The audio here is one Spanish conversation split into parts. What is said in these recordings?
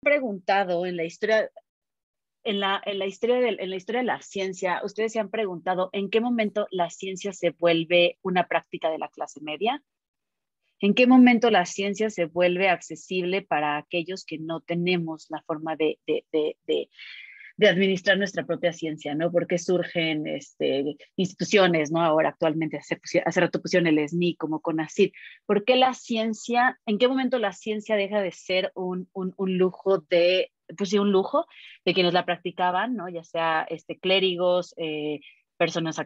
preguntado en la historia, en la historia de la ciencia, ustedes se han preguntado en qué momento la ciencia se vuelve una práctica de la clase media? ¿En qué momento la ciencia se vuelve accesible para aquellos que no tenemos la forma de administrar nuestra propia ciencia, ¿no? Porque surgen instituciones, ¿no? Ahora actualmente, hace rato pusieron el SNI como CONACYT. ¿Por qué la ciencia, en qué momento la ciencia deja de ser un lujo de, pues sí, un lujo de quienes la practicaban, ¿no? Ya sea clérigos, personas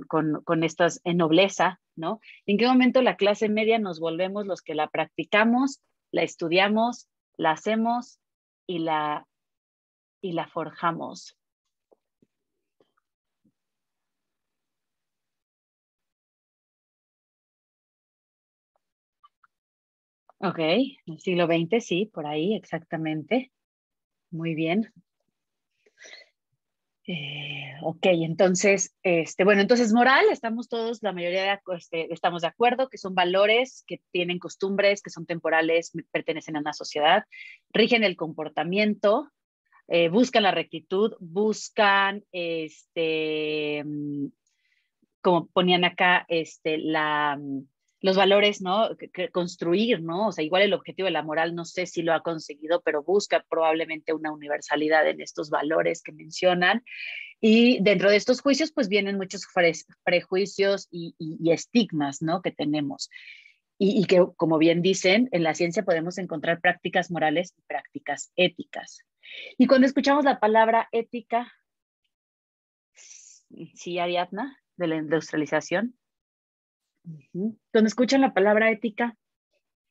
con estas en nobleza, ¿no? ¿En qué momento la clase media nos volvemos los que la practicamos, la estudiamos, la hacemos y la forjamos? Ok, el siglo XX, sí, por ahí, exactamente. Muy bien. Ok, entonces, bueno, entonces moral, estamos todos, la mayoría estamos de acuerdo que son valores que tienen costumbres, que son temporales, pertenecen a una sociedad, rigen el comportamiento, buscan la rectitud, buscan, como ponían acá, los valores, ¿no? Construir, ¿no? O sea, igual el objetivo de la moral, no sé si lo ha conseguido, pero busca probablemente una universalidad en estos valores que mencionan. Y dentro de estos juicios, pues vienen muchos prejuicios y estigmas, ¿no? Que tenemos. Y que, como bien dicen, en la ciencia podemos encontrar prácticas morales y prácticas éticas. Y cuando escuchamos la palabra ética, sí, Ariadna, de la industrialización. Cuando escuchan la palabra ética,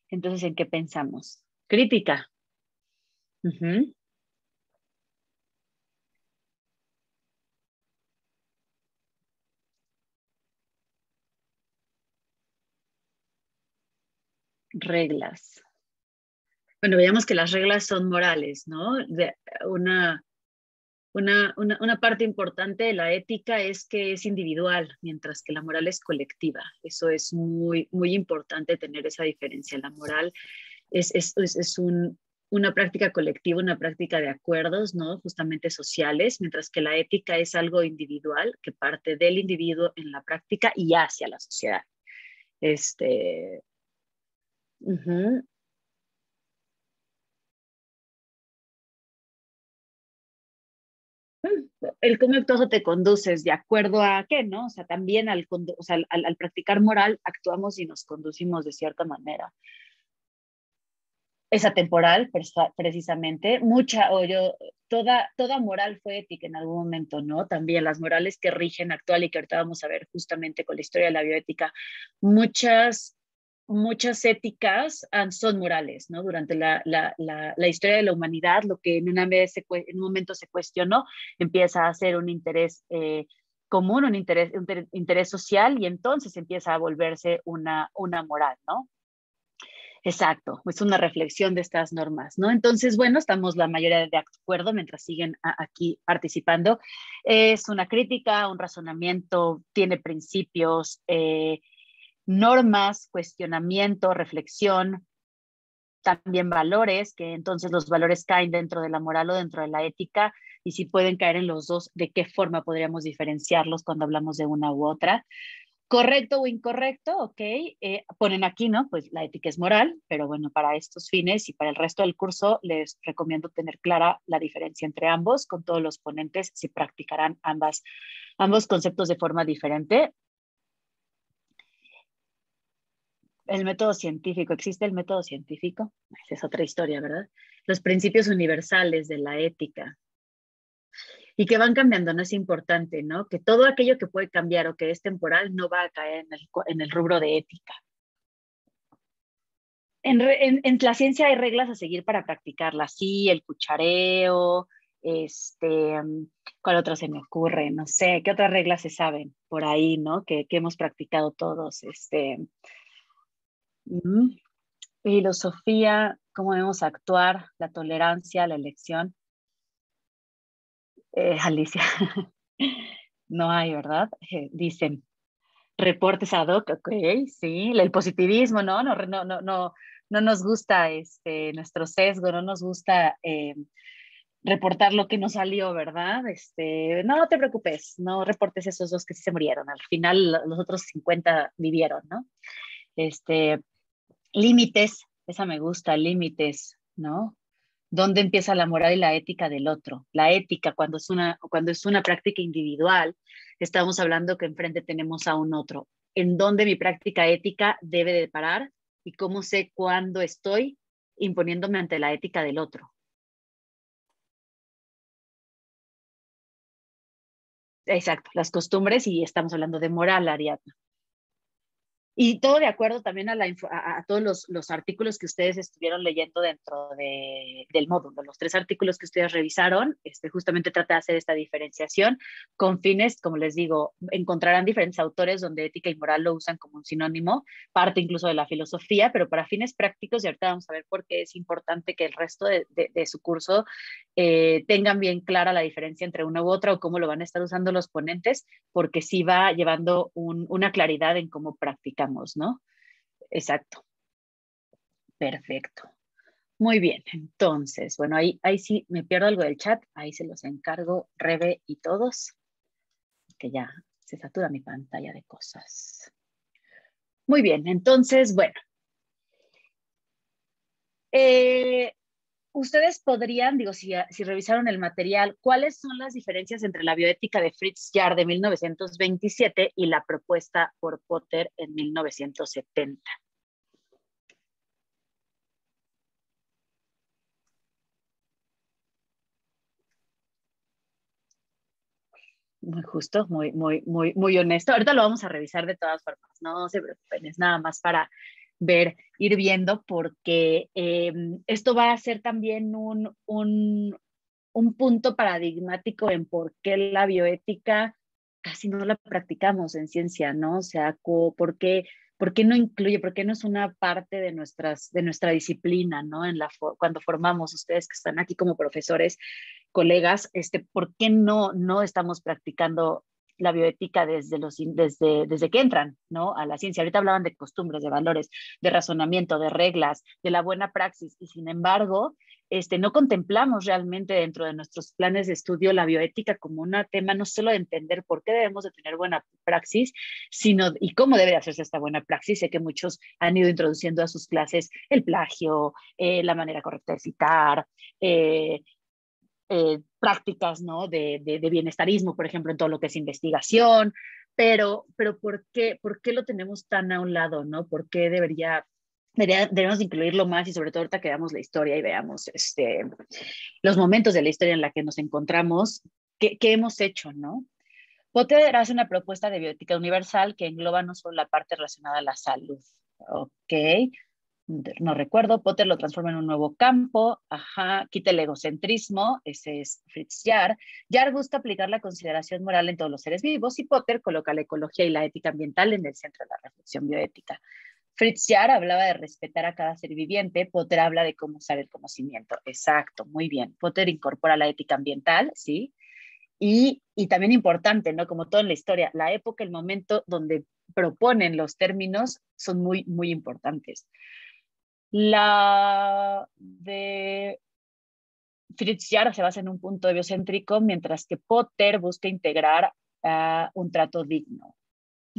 entonces, ¿en qué pensamos? Crítica. Uh-huh. Reglas. Bueno, veamos que las reglas son morales, ¿no? Una, una parte importante de la ética es que es individual, mientras que la moral es colectiva. Eso es muy, muy importante tener esa diferencia. La moral es una práctica colectiva, una práctica de acuerdos, ¿no? Justamente sociales, mientras que la ética es algo individual que parte del individuo en la práctica y hacia la sociedad. Este, uh-huh. El cómo actúas o te conduces, de acuerdo a qué, ¿no? O sea, también o sea, al practicar moral actuamos y nos conducimos de cierta manera. Es atemporal, precisamente. Toda moral fue ética en algún momento, ¿no? También las morales que rigen actual y que ahorita vamos a ver justamente con la historia de la bioética, muchas éticas son morales, ¿no? Durante la historia de la humanidad, lo que en un momento se cuestionó, empieza a ser un interés común, un interés social, y entonces empieza a volverse una moral, ¿no? Exacto, es una reflexión de estas normas, ¿no? Entonces, bueno, estamos la mayoría de acuerdo mientras siguen aquí participando. Es una crítica, un razonamiento, tiene principios, normas, cuestionamiento, reflexión, también valores, que entonces los valores caen dentro de la moral o dentro de la ética, y si pueden caer en los dos, ¿de qué forma podríamos diferenciarlos cuando hablamos de una u otra? Correcto o incorrecto, ok. Ponen aquí, ¿no? Pues la ética es moral, pero bueno, para estos fines y para el resto del curso les recomiendo tener clara la diferencia entre ambos. Con todos los ponentes si practicarán ambos conceptos de forma diferente. El método científico, ¿existe el método científico? Esa es otra historia, ¿verdad? Los principios universales de la ética y que van cambiando, no es importante, ¿no? Que todo aquello que puede cambiar o que es temporal no va a caer en el rubro de ética. En la ciencia hay reglas a seguir para practicarla, sí, el cuchareo, este, ¿cuál otra se me ocurre? No sé, ¿qué otras reglas se saben por ahí, ¿no? Que hemos practicado todos, filosofía, cómo debemos actuar, la tolerancia, la elección. Alicia, no hay, ¿verdad? Dicen, reportes ad hoc, ok, sí, el positivismo, ¿no? No, no, no, no, no nos gusta nuestro sesgo, no nos gusta reportar lo que no salió, ¿verdad? No te preocupes, no reportes esos dos que sí se murieron. Al final los otros 50 vivieron, ¿no? Este, límites, esa me gusta, límites, ¿no? ¿Dónde empieza la moral y la ética del otro? La ética, cuando es una práctica individual, estamos hablando que enfrente tenemos a un otro. ¿En dónde mi práctica ética debe de parar? ¿Y cómo sé cuándo estoy imponiéndome ante la ética del otro? Exacto, las costumbres y estamos hablando de moral, Ariadna. Y todo de acuerdo también a todos los artículos que ustedes estuvieron leyendo dentro del módulo. Los 3 artículos que ustedes revisaron, justamente trata de hacer esta diferenciación con fines, como les digo, encontrarán diferentes autores donde ética y moral lo usan como un sinónimo, parte incluso de la filosofía, pero para fines prácticos, y ahorita vamos a ver por qué es importante que el resto de su curso tengan bien clara la diferencia entre una u otra o cómo lo van a estar usando los ponentes, porque sí va llevando una claridad en cómo practicamos, ¿no? Exacto, perfecto. Muy bien, entonces, bueno, ahí sí me pierdo algo del chat, ahí se los encargo, Rebe y todos, que ya se satura mi pantalla de cosas. Muy bien, entonces, bueno. Ustedes podrían, digo, si revisaron el material, ¿cuáles son las diferencias entre la bioética de Fritz Jarr de 1927 y la propuesta por Potter en 1970? Muy justo, muy honesto. Ahorita lo vamos a revisar de todas formas, no se preocupen, es nada más para ir viendo, porque esto va a ser también un punto paradigmático en por qué la bioética casi no la practicamos en ciencia, ¿no? O sea, por qué no incluye, por qué no es una parte de nuestra disciplina, ¿no? Cuando formamos, ustedes que están aquí como profesores, colegas, ¿por qué no estamos practicando la bioética desde que entran, ¿no? A la ciencia? Ahorita hablaban de costumbres, de valores, de razonamiento, de reglas, de la buena praxis, y sin embargo, no contemplamos realmente dentro de nuestros planes de estudio la bioética como un tema no solo de entender por qué debemos de tener buena praxis, sino y cómo debe hacerse esta buena praxis. Sé que muchos han ido introduciendo a sus clases el plagio, la manera correcta de citar, prácticas, ¿no? De bienestarismo, por ejemplo, en todo lo que es investigación, pero ¿por qué lo tenemos tan a un lado, ¿no? ¿Por qué debemos incluirlo más? Y sobre todo ahorita que veamos la historia y veamos los momentos de la historia en la que nos encontramos, qué hemos hecho, ¿no? Potter hace una propuesta de bioética universal que engloba no solo la parte relacionada a la salud. Ok, no recuerdo. Potter lo transforma en un nuevo campo, ajá, quita el egocentrismo, ese es Fritz Jarr. Jarr busca aplicar la consideración moral en todos los seres vivos y Potter coloca la ecología y la ética ambiental en el centro de la reflexión bioética. Fritz Jarr hablaba de respetar a cada ser viviente, Potter habla de cómo usar el conocimiento. Exacto, muy bien. Potter incorpora la ética ambiental, ¿sí? Y también importante, ¿no? Como todo en la historia, la época, el momento donde proponen los términos son muy importantes. La de Fritz Jarr se basa en un punto biocéntrico, mientras que Potter busca integrar un trato digno.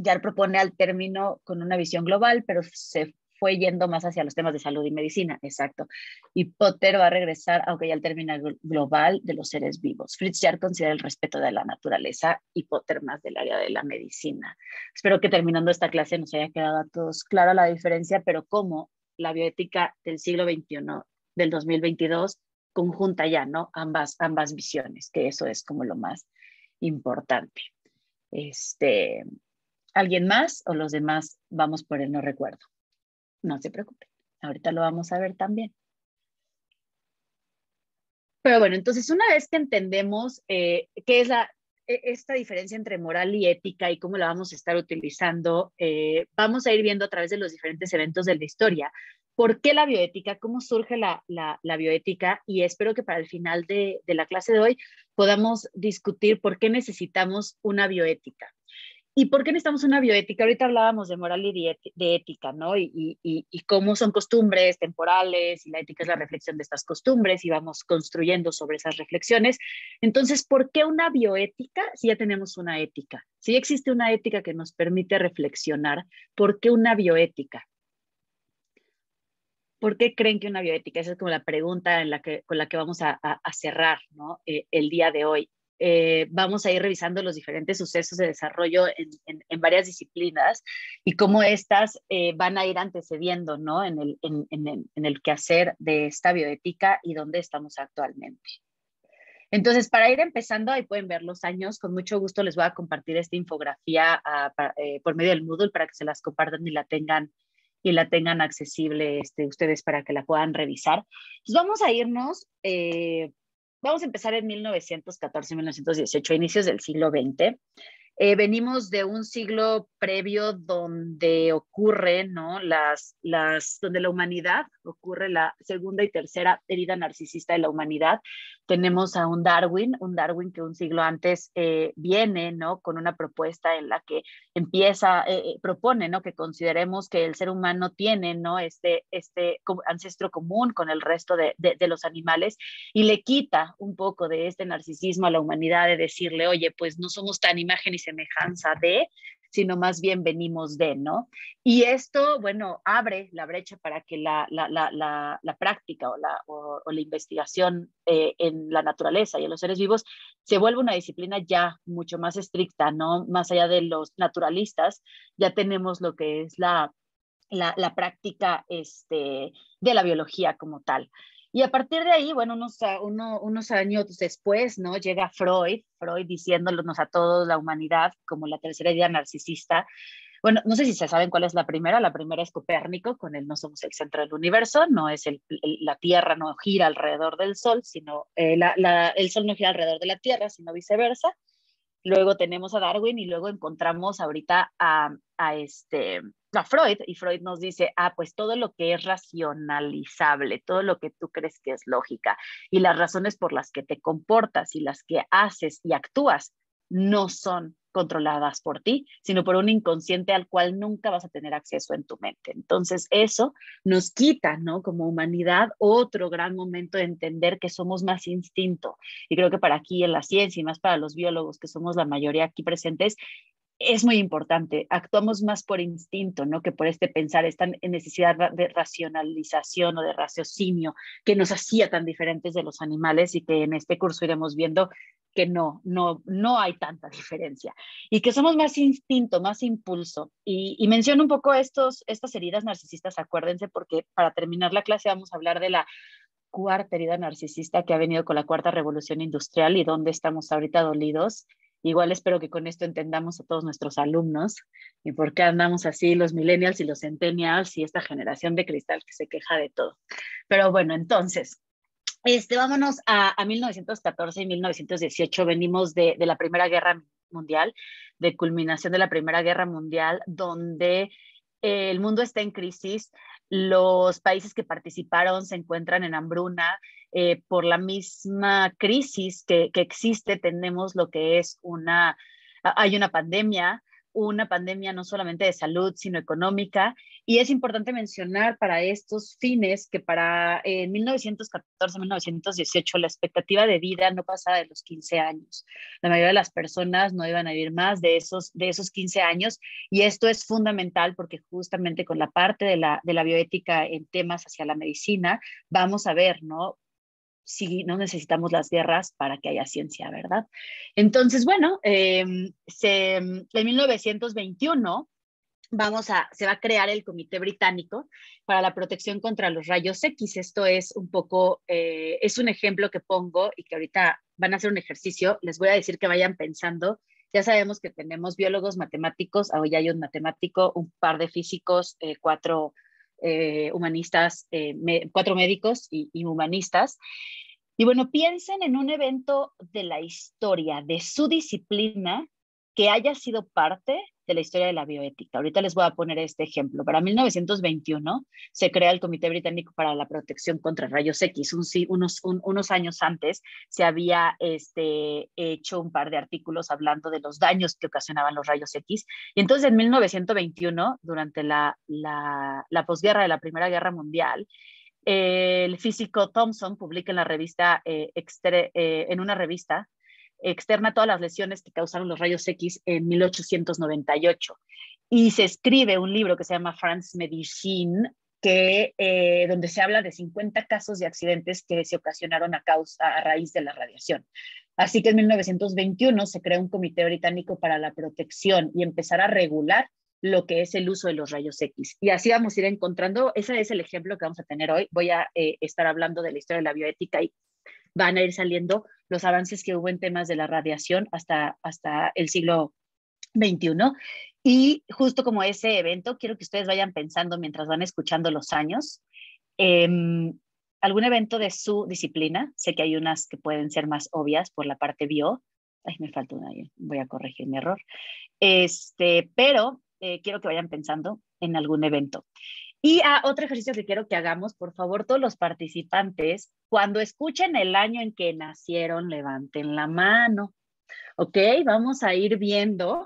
Jarr propone al término con una visión global, pero se fue yendo más hacia los temas de salud y medicina, exacto. Y Potter va a regresar, aunque ya el término global de los seres vivos. Fritz Jarr considera el respeto de la naturaleza y Potter más del área de la medicina. Espero que terminando esta clase nos haya quedado a todos clara la diferencia, pero cómo la bioética del siglo XXI, del 2022, conjunta ya, ¿no? Ambas visiones, que eso es como lo más importante. ¿Alguien más o los demás vamos por el no recuerdo? No se preocupen, ahorita lo vamos a ver también. Pero bueno, entonces una vez que entendemos qué es esta diferencia entre moral y ética y cómo la vamos a estar utilizando, vamos a ir viendo a través de los diferentes eventos de la historia por qué la bioética, cómo surge la bioética, y espero que para el final de la clase de hoy podamos discutir por qué necesitamos una bioética. ¿Y por qué necesitamos una bioética? Ahorita hablábamos de moral y de ética, ¿no? Y cómo son costumbres temporales, y la ética es la reflexión de estas costumbres, y vamos construyendo sobre esas reflexiones. Entonces, ¿por qué una bioética si ya tenemos una ética? Si ya existe una ética que nos permite reflexionar, ¿por qué una bioética? ¿Por qué creen que una bioética? Esa es como la pregunta con la que vamos a cerrar, ¿no? El día de hoy. Vamos a ir revisando los diferentes sucesos de desarrollo en varias disciplinas y cómo estas van a ir antecediendo, ¿no? En el quehacer de esta bioética y dónde estamos actualmente. Entonces, para ir empezando, ahí pueden ver los años. Con mucho gusto les voy a compartir esta infografía por medio del Moodle para que se las compartan y la tengan accesible ustedes para que la puedan revisar. Pues vamos a irnos, vamos a empezar en 1914, 1918, inicios del siglo XX. Venimos de un siglo previo donde ocurre, ¿no? Donde la humanidad, ocurre la segunda y tercera herida narcisista de la humanidad. Tenemos a un Darwin que un siglo antes viene, ¿no? Con una propuesta en la que propone, ¿no? Que consideremos que el ser humano tiene, ¿no? Este ancestro común con el resto de los animales y le quita un poco de este narcisismo a la humanidad de decirle, oye, pues no somos tan imagen y semejanza de, sino más bien venimos de, ¿no? Y esto, bueno, abre la brecha para que la práctica o la investigación en la naturaleza y en los seres vivos se vuelva una disciplina ya mucho más estricta, ¿no? Más allá de los naturalistas, ya tenemos lo que es la práctica de la biología como tal. Y a partir de ahí, bueno, unos años después, ¿no? Llega Freud diciéndonos a todos, la humanidad, como la tercera idea narcisista. Bueno, no sé si se saben cuál es la primera. La primera es Copérnico, con el no somos el centro del universo, no es la Tierra no gira alrededor del Sol, sino el Sol no gira alrededor de la Tierra, sino viceversa. Luego tenemos a Darwin y luego encontramos ahorita a Freud, y Freud nos dice, pues todo lo que es racionalizable, todo lo que tú crees que es lógica y las razones por las que te comportas y las que haces y actúas no son controladas por ti, sino por un inconsciente al cual nunca vas a tener acceso en tu mente. Entonces eso nos quita, ¿no? Como humanidad, otro gran momento de entender que somos más instinto. Y creo que para aquí en la ciencia y más para los biólogos, que somos la mayoría aquí presentes, es muy importante. Actuamos más por instinto, ¿no? Que por pensar, esta necesidad de racionalización o de raciocinio que nos hacía tan diferentes de los animales y que en este curso iremos viendo que no hay tanta diferencia y que somos más instinto, más impulso. Y menciono un poco estas heridas narcisistas, acuérdense, porque para terminar la clase vamos a hablar de la cuarta herida narcisista que ha venido con la cuarta revolución industrial y dónde estamos ahorita dolidos. Igual espero que con esto entendamos a todos nuestros alumnos y por qué andamos así los millennials y los centennials y esta generación de cristal que se queja de todo. Pero bueno, entonces, vámonos a 1914 y 1918. Venimos de la Primera Guerra Mundial, de culminación de la Primera Guerra Mundial, donde el mundo está en crisis, los países que participaron se encuentran en hambruna, por la misma crisis que existe, tenemos lo que es hay una pandemia no solamente de salud, sino económica, y es importante mencionar para estos fines que para 1914, 1918 la expectativa de vida no pasaba de los 15 años. La mayoría de las personas no iban a vivir más de esos 15 años, y esto es fundamental porque justamente con la parte de la bioética en temas hacia la medicina, vamos a ver, ¿no? Si no necesitamos las guerras para que haya ciencia, ¿verdad? Entonces, bueno, en 1921 se va a crear el Comité Británico para la Protección contra los Rayos X. Esto es un poco, es un ejemplo que pongo y que ahorita van a hacer un ejercicio. Les voy a decir que vayan pensando. Ya sabemos que tenemos biólogos, matemáticos, hoy hay un matemático, un par de físicos, cuatro humanistas, 4 médicos y humanistas. Y bueno, piensen en un evento de la historia de su disciplina que haya sido parte de la historia de la bioética. Ahorita les voy a poner este ejemplo. Para 1921 se crea el Comité Británico para la Protección contra Rayos X. Unos años antes se había hecho un par de artículos hablando de los daños que ocasionaban los rayos X. Y entonces en 1921, durante la posguerra de la Primera Guerra Mundial, el físico Thomson publica en la revista, en una revista externa, todas las lesiones que causaron los rayos X en 1898. Y se escribe un libro que se llama France Medicine, donde se habla de 50 casos de accidentes que se ocasionaron a raíz de la radiación. Así que en 1921 se crea un comité británico para la protección y empezar a regular lo que es el uso de los rayos X. Y así vamos a ir encontrando, ese es el ejemplo que vamos a tener hoy. Voy a estar hablando de la historia de la bioética y van a ir saliendo los avances que hubo en temas de la radiación hasta el siglo XXI. Y justo como ese evento, quiero que ustedes vayan pensando mientras van escuchando los años, algún evento de su disciplina. Sé que hay unas que pueden ser más obvias por la parte bio. Ay, me falta una ahí, voy a corregir mi error. Pero quiero que vayan pensando en algún evento. Y otro ejercicio que quiero que hagamos, por favor, todos los participantes, cuando escuchen el año en que nacieron, levanten la mano. ¿Ok? Vamos a ir viendo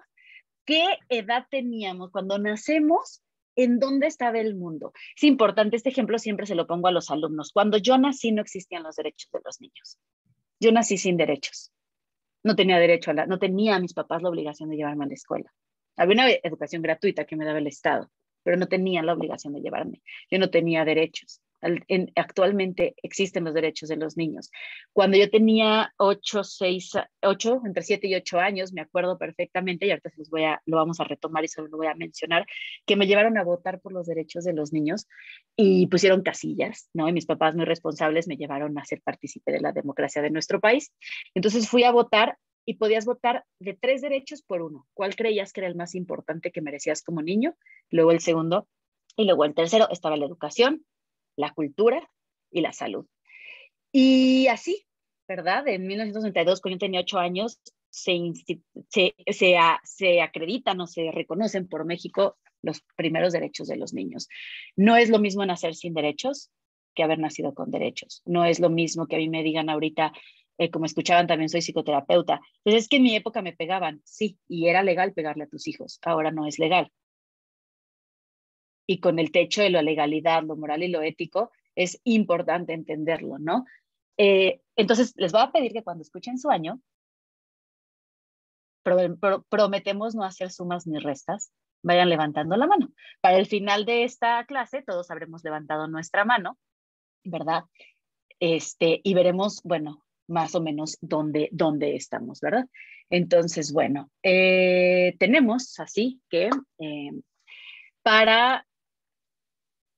qué edad teníamos cuando nacemos, en dónde estaba el mundo. Es importante, este ejemplo siempre se lo pongo a los alumnos. Cuando yo nací no existían los derechos de los niños. Yo nací sin derechos. No tenía derecho no tenía a mis papás la obligación de llevarme a la escuela. Había una educación gratuita que me daba el Estado, pero no tenía la obligación de llevarme. Yo no tenía derechos. Actualmente existen los derechos de los niños. Cuando yo tenía 8, entre 7 y 8 años, me acuerdo perfectamente, y ahorita lo vamos a retomar y solo lo voy a mencionar, que me llevaron a votar por los derechos de los niños y pusieron casillas, ¿no? Y mis papás muy responsables me llevaron a ser partícipe de la democracia de nuestro país. Entonces fui a votar y podías votar de 3 derechos por uno. ¿Cuál creías que era el más importante que merecías como niño? Luego el segundo y luego el tercero estaba la educación, la cultura y la salud. Y así, ¿verdad? En 1992, cuando yo tenía 8 años, se acreditan o se reconocen por México los primeros derechos de los niños. No es lo mismo nacer sin derechos que haber nacido con derechos. No es lo mismo que a mí me digan ahorita, como escuchaban, también soy psicoterapeuta. Pues es que en mi época me pegaban, sí, y era legal pegarle a tus hijos. Ahora no es legal. Y con el techo de la legalidad, lo moral y lo ético, es importante entenderlo, ¿no? Entonces, les voy a pedir que cuando escuchen su año, prometemos no hacer sumas ni restas, vayan levantando la mano. Para el final de esta clase, todos habremos levantado nuestra mano, ¿verdad? Y veremos, bueno, más o menos dónde estamos, ¿verdad? Entonces, bueno, tenemos así que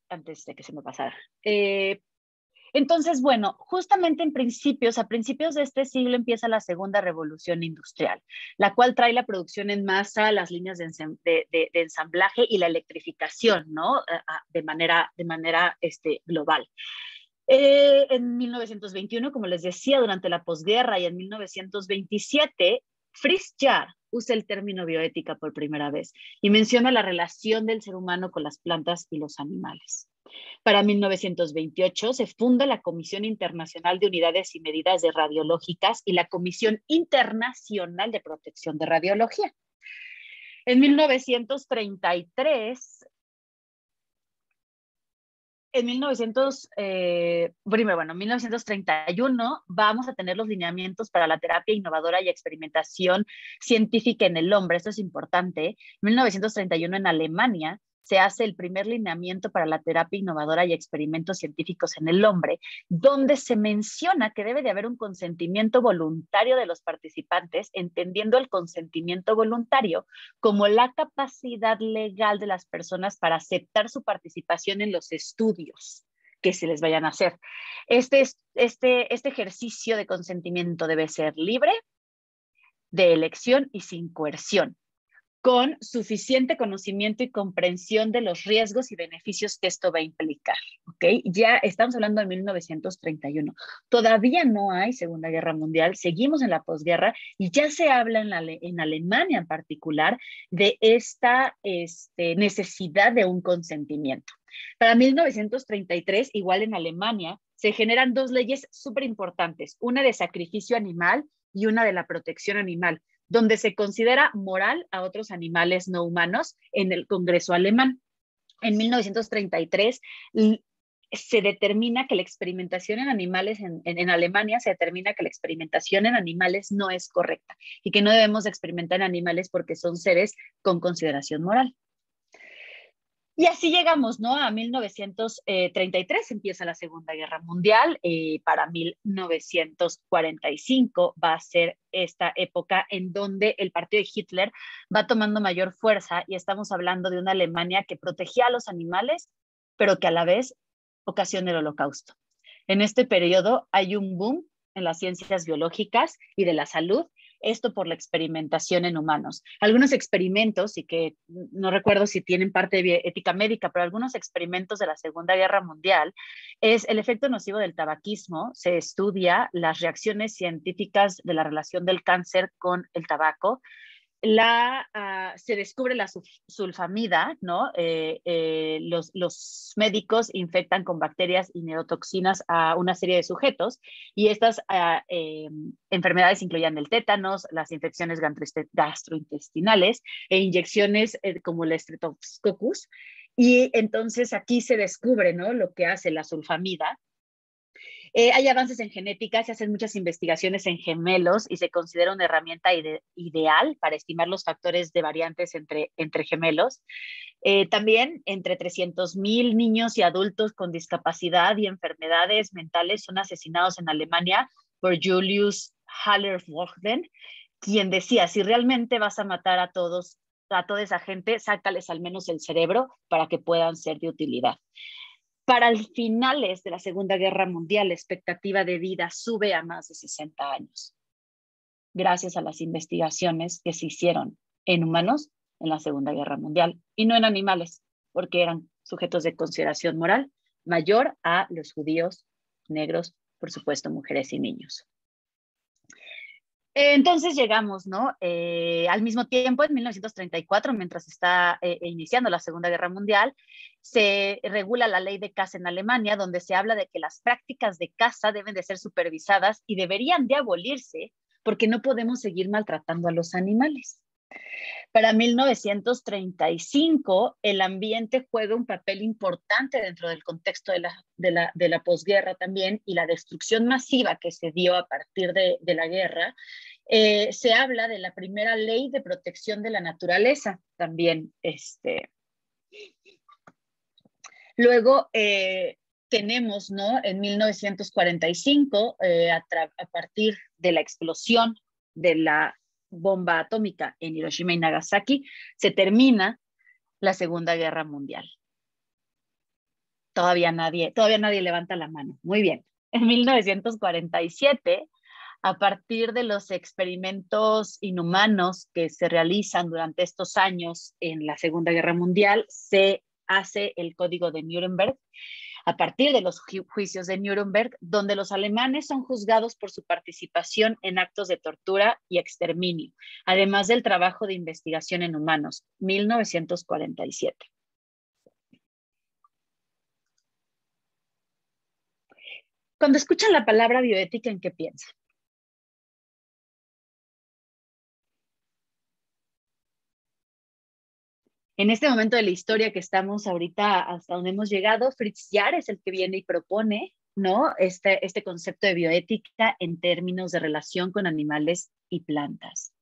antes de que se me pasara. Entonces, bueno, justamente a principios de este siglo empieza la segunda revolución industrial, la cual trae la producción en masa, las líneas de ensamblaje y la electrificación, ¿no? De manera global. En 1921, como les decía, durante la posguerra y en 1927, Fritz Jarr usa el término bioética por primera vez y menciona la relación del ser humano con las plantas y los animales. Para 1928 se funda la Comisión Internacional de Unidades y Medidas de Radiológicas y la Comisión Internacional de Protección de Radiología. En 1933, en 1931 vamos a tener los lineamientos para la terapia innovadora y experimentación científica en el hombre. Esto es importante. En 1931 en Alemania se hace el primer lineamiento para la terapia innovadora y experimentos científicos en el hombre, donde se menciona que debe de haber un consentimiento voluntario de los participantes, entendiendo el consentimiento voluntario como la capacidad legal de las personas para aceptar su participación en los estudios que se les vayan a hacer. Este ejercicio de consentimiento debe ser libre, de elección y sin coerción. con suficiente conocimiento y comprensión de los riesgos y beneficios que esto va a implicar. ¿Ok? Ya estamos hablando de 1931. Todavía no hay Segunda Guerra Mundial, seguimos en la posguerra y ya se habla en Alemania en particular de esta necesidad de un consentimiento. Para 1933, igual en Alemania, se generan dos leyes súper importantes, una de sacrificio animal y una de la protección animal, donde se considera moral a otros animales no humanos en el Congreso alemán. En 1933 se determina que la experimentación en animales en Alemania se determina que la experimentación en animales no es correcta y que no debemos experimentar en animales porque son seres con consideración moral. Y así llegamos, ¿no? A 1933 empieza la Segunda Guerra Mundial. Para 1945 va a ser esta época en donde el partido de Hitler va tomando mayor fuerza y estamos hablando de una Alemania que protegía a los animales, pero que a la vez ocasiona el holocausto. En este periodo hay un boom en las ciencias biológicas y de la salud, esto por la experimentación en humanos. Algunos experimentos, y que no recuerdo si tienen parte de bioética médica, pero algunos experimentos de la Segunda Guerra Mundial es el efecto nocivo del tabaquismo. Se estudia las reacciones científicas de la relación del cáncer con el tabaco. Se descubre la sulfamida, ¿no? Los médicos infectan con bacterias y neurotoxinas a una serie de sujetos y estas enfermedades incluían el tétanos, las infecciones gastrointestinales e inyecciones como el Streptococcus. Y entonces aquí se descubre, ¿no? Lo que hace la sulfamida. Hay avances en genética, se hacen muchas investigaciones en gemelos y se considera una herramienta ideal para estimar los factores de variantes entre gemelos. También entre 300.000 niños y adultos con discapacidad y enfermedades mentales son asesinados en Alemania por Julius Hallervorden, quien decía, si realmente vas a matar a toda esa gente, sácales al menos el cerebro para que puedan ser de utilidad. Para el finales de la Segunda Guerra Mundial, la expectativa de vida sube a más de 60 años, gracias a las investigaciones que se hicieron en humanos en la Segunda Guerra Mundial y no en animales, porque eran sujetos de consideración moral mayor a los judíos, negros, por supuesto, mujeres y niños. Entonces llegamos, ¿no? Al mismo tiempo, en 1934, mientras está iniciando la Segunda Guerra Mundial, se regula la ley de caza en Alemania, donde se habla de que las prácticas de caza deben de ser supervisadas y deberían de abolirse porque no podemos seguir maltratando a los animales. Para 1935, el ambiente juega un papel importante dentro del contexto de la posguerra también y la destrucción masiva que se dio a partir de la guerra. Se habla de la primera ley de protección de la naturaleza también. Luego tenemos, ¿no? En 1945, a partir de la explosión de la bomba atómica en Hiroshima y Nagasaki, se termina la Segunda Guerra Mundial. Todavía nadie levanta la mano. Muy bien. En 1947, a partir de los experimentos inhumanos que se realizan durante estos años en la Segunda Guerra Mundial, se hace el Código de Nuremberg, a partir de los juicios de Nuremberg, donde los alemanes son juzgados por su participación en actos de tortura y exterminio, además del trabajo de investigación en humanos, 1947. Cuando escuchan la palabra bioética, ¿en qué piensan? En este momento de la historia que estamos ahorita, hasta donde hemos llegado, Fritz Jahr es el que viene y propone, ¿no? Este concepto de bioética en términos de relación con animales y plantas.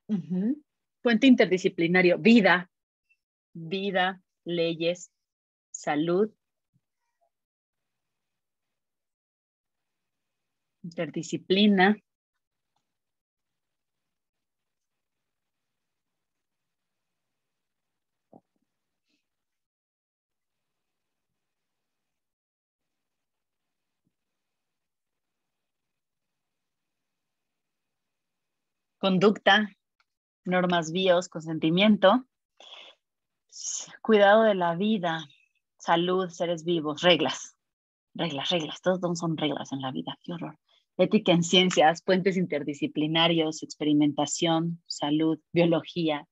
Ujú. Puente interdisciplinario, vida, leyes, salud, interdisciplina, conducta, normas bios, consentimiento, cuidado de la vida, salud, seres vivos, reglas, reglas, todos son reglas en la vida, qué horror. Ética en ciencias, puentes interdisciplinarios, experimentación, salud, biología,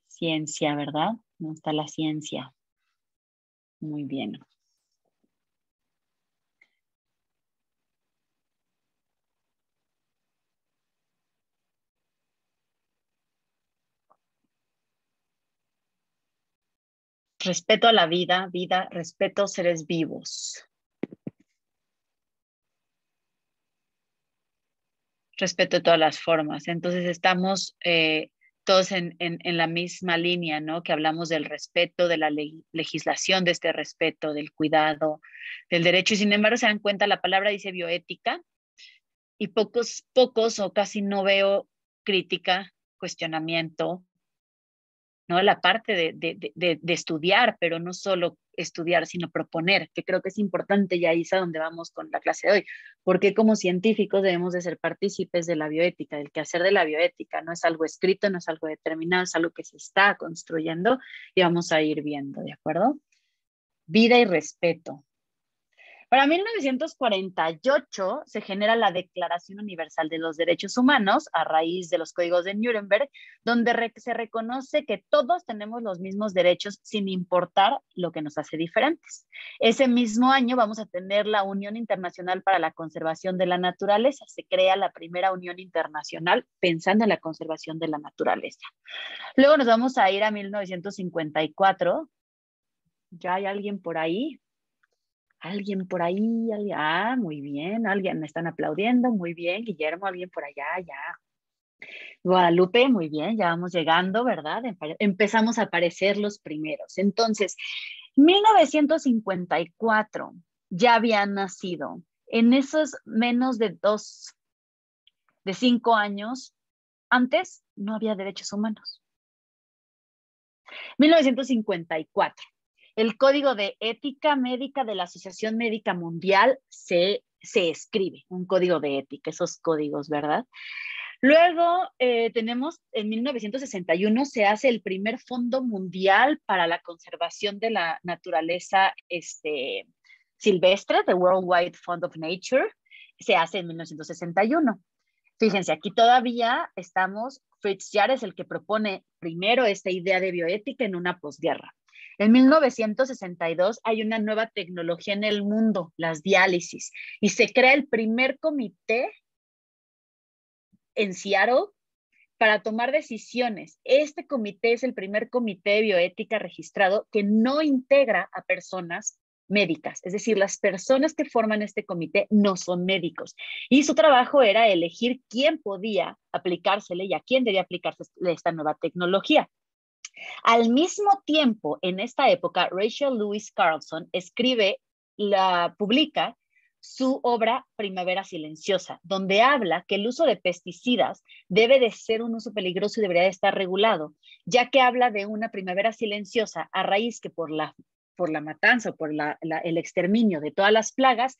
ciencia, ¿verdad? ¿Dónde está la ciencia? Muy bien. Respeto a la vida, respeto seres vivos. Respeto de todas las formas. Entonces estamos todos en la misma línea, ¿no? Que hablamos del respeto, de la legislación de este respeto, del cuidado, del derecho. Y sin embargo, se dan cuenta, la palabra dice bioética y pocos o casi no veo crítica, cuestionamiento, ¿no? La parte de estudiar, pero no solo estudiar, sino proponer, que creo que es importante, y ahí es a donde vamos con la clase de hoy, porque como científicos debemos de ser partícipes de la bioética, del quehacer de la bioética, no es algo escrito, no es algo determinado, es algo que se está construyendo y vamos a ir viendo, ¿de acuerdo? Vida y respeto. Para 1948 se genera la Declaración Universal de los Derechos Humanos a raíz de los códigos de Nuremberg, donde se reconoce que todos tenemos los mismos derechos sin importar lo que nos hace diferentes. Ese mismo año vamos a tener la Unión Internacional para la Conservación de la Naturaleza. Se crea la primera Unión Internacional pensando en la conservación de la naturaleza. Luego nos vamos a ir a 1954. ¿Ya hay alguien por ahí? Alguien por ahí, alguien, muy bien, alguien me están aplaudiendo, muy bien, Guillermo, alguien por allá, ya. Guadalupe, muy bien, ya vamos llegando, ¿verdad? Empezamos a aparecer los primeros. Entonces, 1954 ya habían nacido. En esos menos de 5 años, antes no había derechos humanos. 1954. El Código de Ética Médica de la Asociación Médica Mundial se escribe, un código de ética, esos códigos, ¿verdad? Luego tenemos, en 1961 se hace el primer Fondo Mundial para la Conservación de la Naturaleza silvestre, the Worldwide Fund of Nature, se hace en 1961. Fíjense, aquí todavía estamos, Fritz Jarr es el que propone primero esta idea de bioética en una posguerra. En 1962 hay una nueva tecnología en el mundo, las diálisis, y se crea el primer comité en Seattle para tomar decisiones. Este comité es el primer comité de bioética registrado que no integra a personas médicas, es decir, las personas que forman este comité no son médicos y su trabajo era elegir quién podía aplicársele y a quién debía aplicarse esta nueva tecnología. Al mismo tiempo, en esta época, Rachel Lewis Carlson publica su obra Primavera Silenciosa, donde habla que el uso de pesticidas debe de ser un uso peligroso y debería de estar regulado, ya que habla de una primavera silenciosa a raíz que por la matanza o por el exterminio de todas las plagas,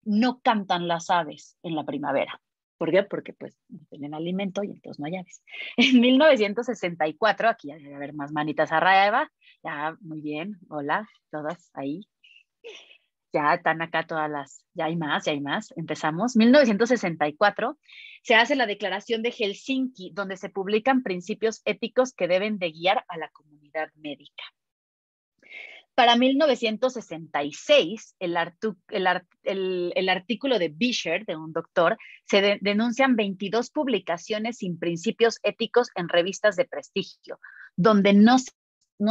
no cantan las aves en la primavera. ¿Por qué? Porque pues no tienen alimento y entonces no hay aves. En 1964, aquí ya debe haber más manitas arriba, ya muy bien, hola, todas ahí. Ya están acá todas ya hay más, empezamos. 1964 se hace la Declaración de Helsinki, donde se publican principios éticos que deben de guiar a la comunidad médica. Para 1966, el artículo de Bisher, de un doctor, se denuncian 22 publicaciones sin principios éticos en revistas de prestigio, donde no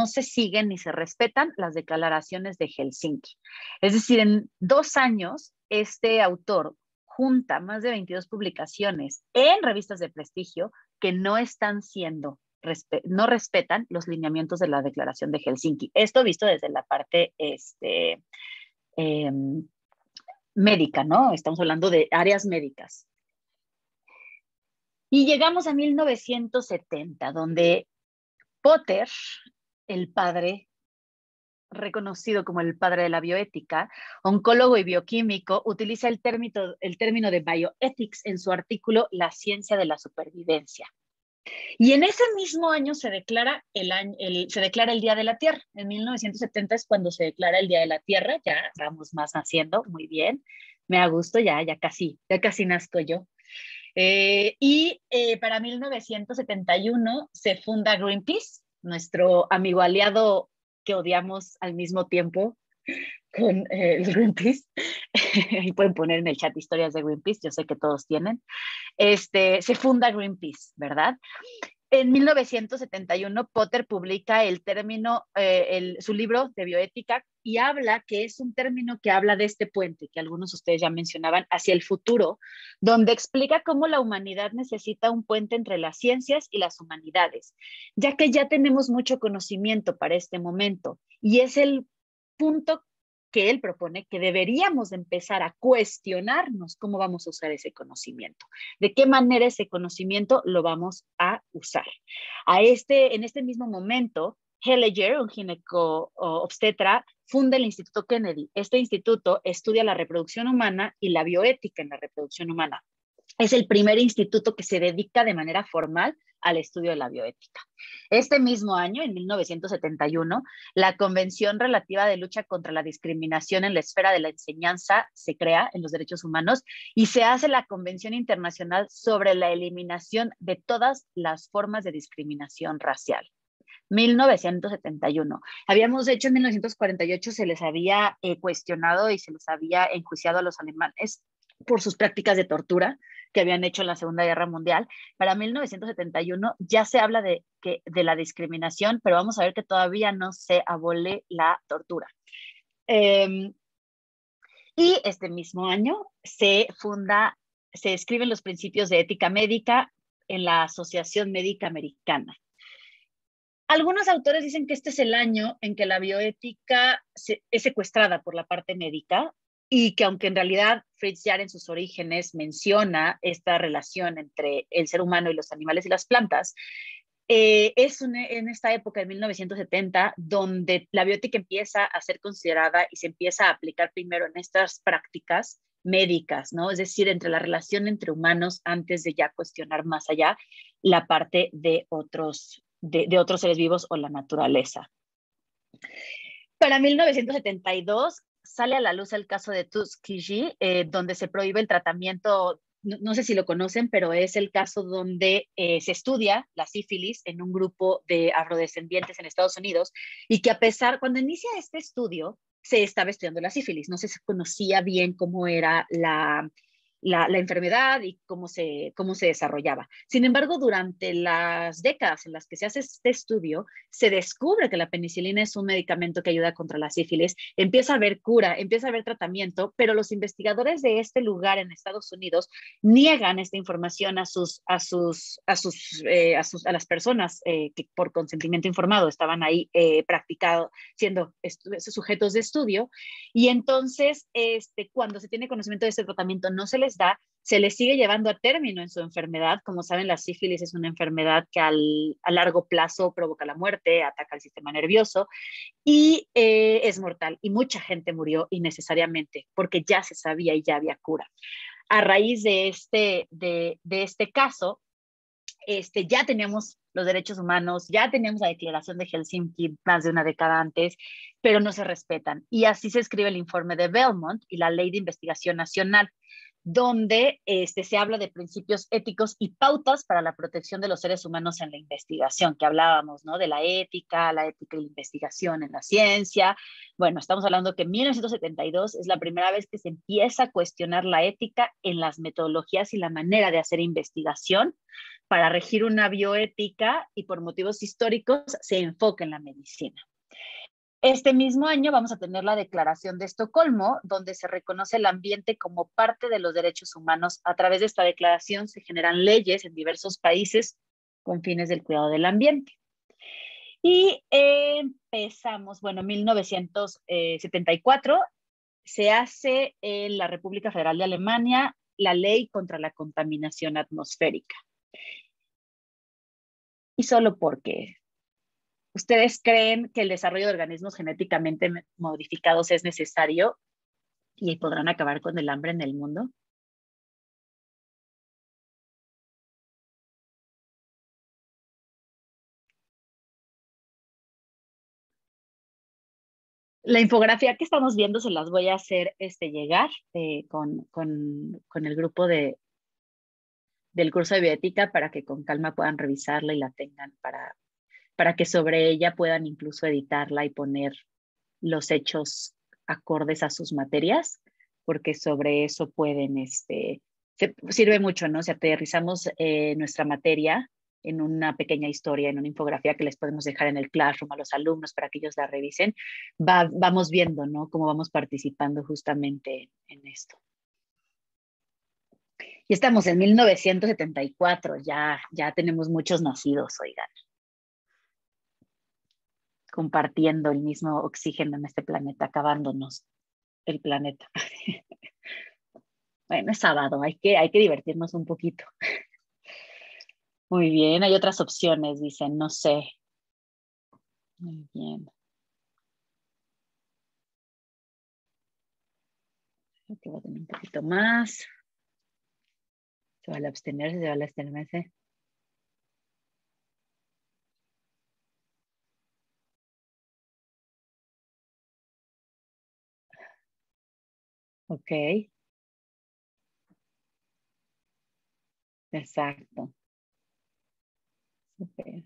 se siguen ni se respetan las declaraciones de Helsinki. Es decir, en 2 años, este autor junta más de 22 publicaciones en revistas de prestigio que no están siendo no respetan los lineamientos de la Declaración de Helsinki. Esto visto desde la parte médica, ¿no? Estamos hablando de áreas médicas. Y llegamos a 1970, donde Potter, el padre reconocido como el padre de la bioética, oncólogo y bioquímico, utiliza el término de bioethics en su artículo La ciencia de la supervivencia. Y en ese mismo año se declara el Día de la Tierra. En 1970 es cuando se declara el Día de la Tierra. Ya vamos más naciendo, muy bien. Me da gusto, ya casi nazco yo. Para 1971 se funda Greenpeace, nuestro amigo aliado que odiamos al mismo tiempo con el Greenpeace. Y pueden poner en el chat historias de Greenpeace, yo sé que todos tienen. Se funda Greenpeace, ¿verdad? En 1971, Potter publica su libro de bioética y habla que es un término que habla de este puente que algunos de ustedes ya mencionaban hacia el futuro, donde explica cómo la humanidad necesita un puente entre las ciencias y las humanidades, ya que ya tenemos mucho conocimiento para este momento y es el punto que él propone que deberíamos empezar a cuestionarnos cómo vamos a usar ese conocimiento, de qué manera ese conocimiento lo vamos a usar. En este mismo momento, Hellinger, un gineco-obstetra, funda el Instituto Kennedy. Este instituto estudia la reproducción humana y la bioética en la reproducción humana. Es el primer instituto que se dedica de manera formal al estudio de la bioética. Este mismo año, en 1971, la Convención Relativa de Lucha contra la Discriminación en la Esfera de la Enseñanza se crea en los derechos humanos y se hace la Convención Internacional sobre la Eliminación de todas las formas de discriminación racial. 1971. Habíamos hecho en 1948, se les había cuestionado y se les había enjuiciado a los alemanes por sus prácticas de tortura que habían hecho en la Segunda Guerra Mundial. Para 1971 ya se habla de la discriminación, pero vamos a ver que todavía no se abole la tortura. Y este mismo año se escriben los principios de ética médica en la Asociación Médica Americana. Algunos autores dicen que este es el año en que la bioética es secuestrada por la parte médica y que aunque en realidad Fritz Jarr en sus orígenes menciona esta relación entre el ser humano y los animales y las plantas, en esta época de 1970 donde la bioética empieza a ser considerada y se empieza a aplicar primero en estas prácticas médicas, ¿no? Es decir, entre la relación entre humanos antes de ya cuestionar más allá la parte de otros seres vivos o la naturaleza. Para 1972 sale a la luz el caso de Tuskegee, donde se prohíbe el tratamiento, no sé si lo conocen, pero es el caso donde se estudia la sífilis en un grupo de afrodescendientes en Estados Unidos y que cuando inicia este estudio, se estaba estudiando la sífilis, no se conocía bien cómo era la enfermedad y cómo se desarrollaba. Sin embargo, durante las décadas en las que se hace este estudio, se descubre que la penicilina es un medicamento que ayuda contra la sífilis, empieza a haber cura, empieza a haber tratamiento, pero los investigadores de este lugar en Estados Unidos niegan esta información a las personas que por consentimiento informado estaban ahí siendo sujetos de estudio, y entonces cuando se tiene conocimiento de este tratamiento no se les se les sigue llevando a término en su enfermedad. Como saben, la sífilis es una enfermedad que a largo plazo provoca la muerte, ataca el sistema nervioso y es mortal. Y mucha gente murió innecesariamente porque ya se sabía y ya había cura. A raíz de este caso, ya teníamos los derechos humanos, ya teníamos la Declaración de Helsinki más de una década antes, pero no se respetan. Y así se escribe el informe de Belmont y la Ley de Investigación Nacional, donde se habla de principios éticos y pautas para la protección de los seres humanos en la investigación, que hablábamos, ¿no? De la ética y la investigación en la ciencia. Bueno, estamos hablando que en 1972 es la primera vez que se empieza a cuestionar la ética en las metodologías y la manera de hacer investigación para regir una bioética y por motivos históricos se enfoca en la medicina. Este mismo año vamos a tener la Declaración de Estocolmo, donde se reconoce el ambiente como parte de los derechos humanos. A través de esta declaración se generan leyes en diversos países con fines del cuidado del ambiente. Y empezamos, bueno, en 1974 se hace en la República Federal de Alemania la Ley contra la Contaminación Atmosférica. Y solo porque ¿Ustedes creen que el desarrollo de organismos genéticamente modificados es necesario y podrán acabar con el hambre en el mundo? La infografía que estamos viendo se las voy a hacer llegar con el grupo del curso de bioética para que con calma puedan revisarla y la tengan para que sobre ella puedan incluso editarla y poner los hechos acordes a sus materias, porque sobre eso pueden, sirve mucho, ¿no? Si aterrizamos nuestra materia en una pequeña historia, en una infografía que les podemos dejar en el Classroom a los alumnos para que ellos la revisen, vamos viendo, ¿no? Cómo vamos participando justamente en esto. Y estamos en 1974, ya tenemos muchos nacidos, oigan, compartiendo el mismo oxígeno en este planeta, acabándonos el planeta. Bueno, es sábado, hay que divertirnos un poquito. Muy bien, hay otras opciones, dicen, no sé. Muy bien. Creo que voy a tener un poquito más. Se vale abstenerse, se vale abstenerse. Ok, exacto. Super.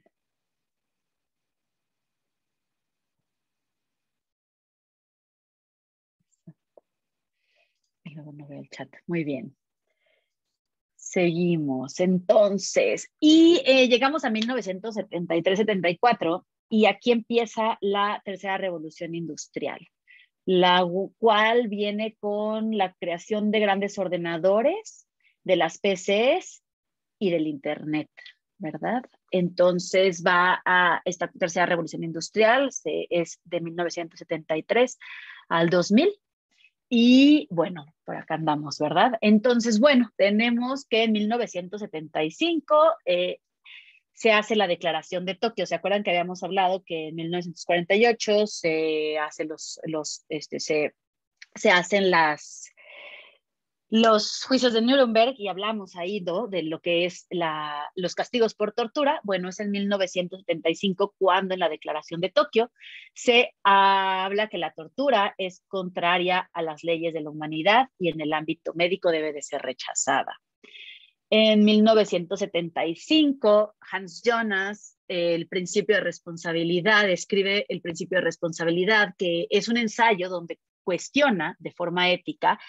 Y luego no veo el chat. Muy bien. Seguimos entonces. Y llegamos a 1973-74 y aquí empieza la tercera revolución industrial, la cual viene con la creación de grandes ordenadores, de las PCs y del Internet, ¿verdad? Entonces va a esta tercera revolución industrial, es de 1973 al 2000. Y bueno, por acá andamos, ¿verdad? Entonces, bueno, tenemos que en 1975 se hace la Declaración de Tokio. ¿Se acuerdan que habíamos hablado que en 1948 se hace se hacen los juicios de Nuremberg y hablamos ahí, ¿no? De lo que es los castigos por tortura? Bueno, es en 1975 cuando en la Declaración de Tokio se habla que la tortura es contraria a las leyes de la humanidad y en el ámbito médico debe de ser rechazada. En 1975, Hans Jonas, el principio de responsabilidad, escribe el principio de responsabilidad, que es un ensayo donde cuestiona de forma ética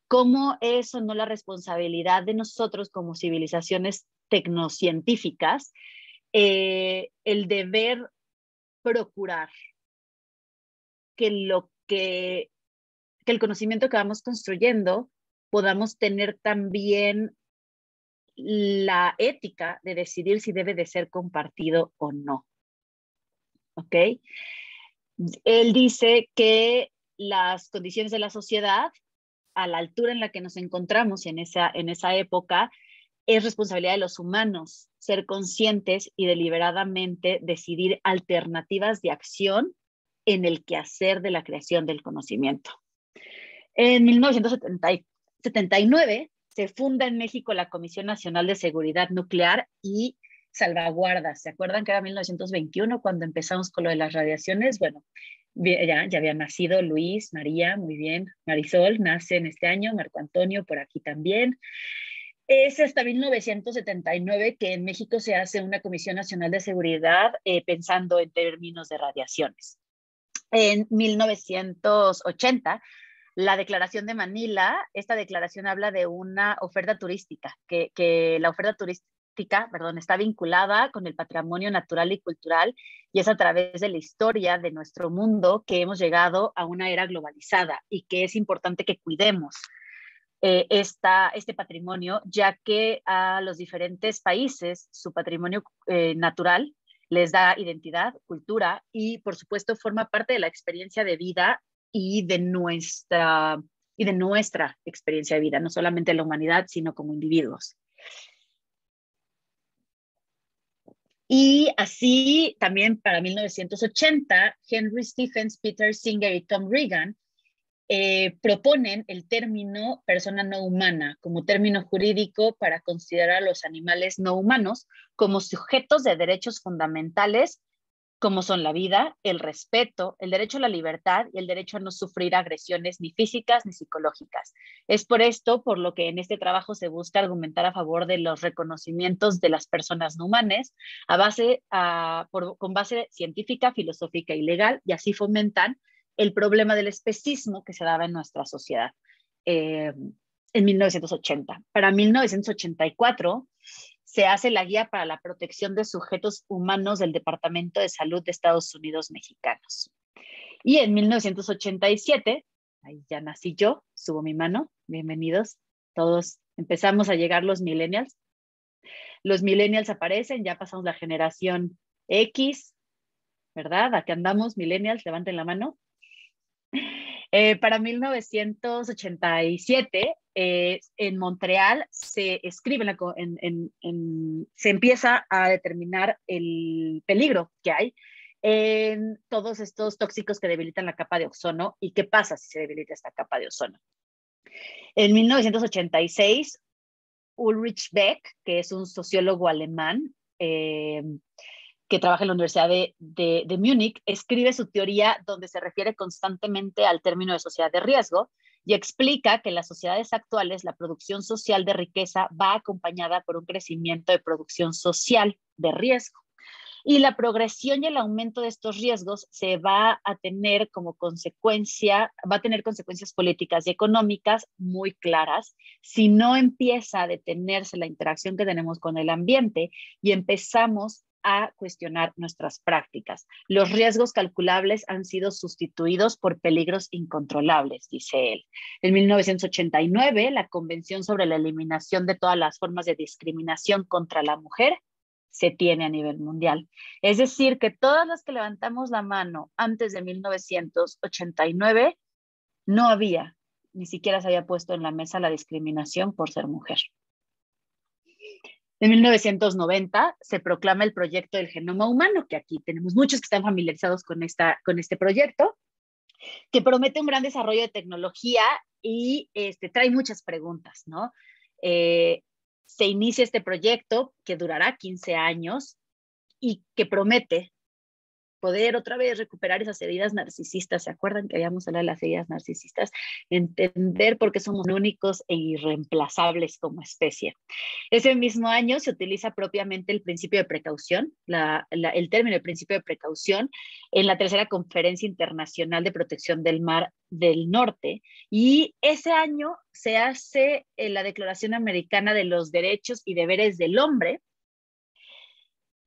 cómo es o no la responsabilidad de nosotros como civilizaciones tecnocientíficas, el deber procurar que que el conocimiento que vamos construyendo podamos tener también la ética de decidir si debe de ser compartido o no. ¿Ok? Él dice que las condiciones de la sociedad, a la altura en la que nos encontramos en esa época, es responsabilidad de los humanos ser conscientes y deliberadamente decidir alternativas de acción en el quehacer de la creación del conocimiento. En 1979 se funda en México la Comisión Nacional de Seguridad Nuclear y Salvaguardas. ¿Se acuerdan que era 1921 cuando empezamos con lo de las radiaciones? Bueno, ya había nacido Luis, María, muy bien. Marisol nace en este año, Marco Antonio por aquí también. Es hasta 1979 que en México se hace una Comisión Nacional de Seguridad pensando en términos de radiaciones. En 1980, la Declaración de Manila, esta declaración habla de una oferta turística, que la oferta turística, perdón, está vinculada con el patrimonio natural y cultural y es a través de la historia de nuestro mundo que hemos llegado a una era globalizada y que es importante que cuidemos este patrimonio, ya que a los diferentes países su patrimonio natural les da identidad, cultura y, por supuesto, forma parte de la experiencia de vida y de nuestra experiencia de vida, no solamente la humanidad, sino como individuos. Y así también para 1980, Henry Stephens, Peter Singer y Tom Regan proponen el término persona no humana como término jurídico para considerar a los animales no humanos como sujetos de derechos fundamentales como son la vida, el respeto, el derecho a la libertad y el derecho a no sufrir agresiones ni físicas ni psicológicas. Es por esto por lo que en este trabajo se busca argumentar a favor de los reconocimientos de las personas no humanas con base científica, filosófica y legal, y así fomentan el problema del especismo que se daba en nuestra sociedad en 1980. Para 1984 se hace la Guía para la Protección de Sujetos Humanos del Departamento de Salud de Estados Unidos Mexicanos. Y en 1987, ahí ya nací yo, subo mi mano, bienvenidos, todos empezamos a llegar los millennials. Los millennials aparecen, ya pasamos la generación X, ¿verdad? Aquí andamos, millennials, levanten la mano. Para 1987, en Montreal se escribe, se empieza a determinar el peligro que hay en todos estos tóxicos que debilitan la capa de ozono y qué pasa si se debilita esta capa de ozono. En 1986, Ulrich Beck, que es un sociólogo alemán, que trabaja en la Universidad de Múnich, escribe su teoría donde se refiere constantemente al término de sociedad de riesgo y explica que en las sociedades actuales la producción social de riqueza va acompañada por un crecimiento de producción social de riesgo. Y la progresión y el aumento de estos riesgos se va a tener como consecuencia, va a tener consecuencias políticas y económicas muy claras si no empieza a detenerse la interacción que tenemos con el ambiente y empezamos a cuestionar nuestras prácticas. Los riesgos calculables han sido sustituidos por peligros incontrolables, dice él. En 1989, la Convención sobre la Eliminación de todas las formas de discriminación contra la mujer se tiene a nivel mundial. Es decir, que todas las que levantamos la mano antes de 1989 no había, ni siquiera se había puesto en la mesa la discriminación por ser mujer. En 1990 se proclama el proyecto del genoma humano, que aquí tenemos muchos que están familiarizados con este proyecto, que promete un gran desarrollo de tecnología y trae muchas preguntas, ¿no? Se inicia este proyecto que durará 15 años y que promete poder otra vez recuperar esas heridas narcisistas. ¿Se acuerdan que habíamos hablado de las heridas narcisistas? Entender por qué somos únicos e irreemplazables como especie. Ese mismo año se utiliza propiamente el principio de precaución, el término de principio de precaución, en la tercera Conferencia Internacional de Protección del Mar del Norte. Y ese año se hace la Declaración Americana de los Derechos y Deberes del Hombre,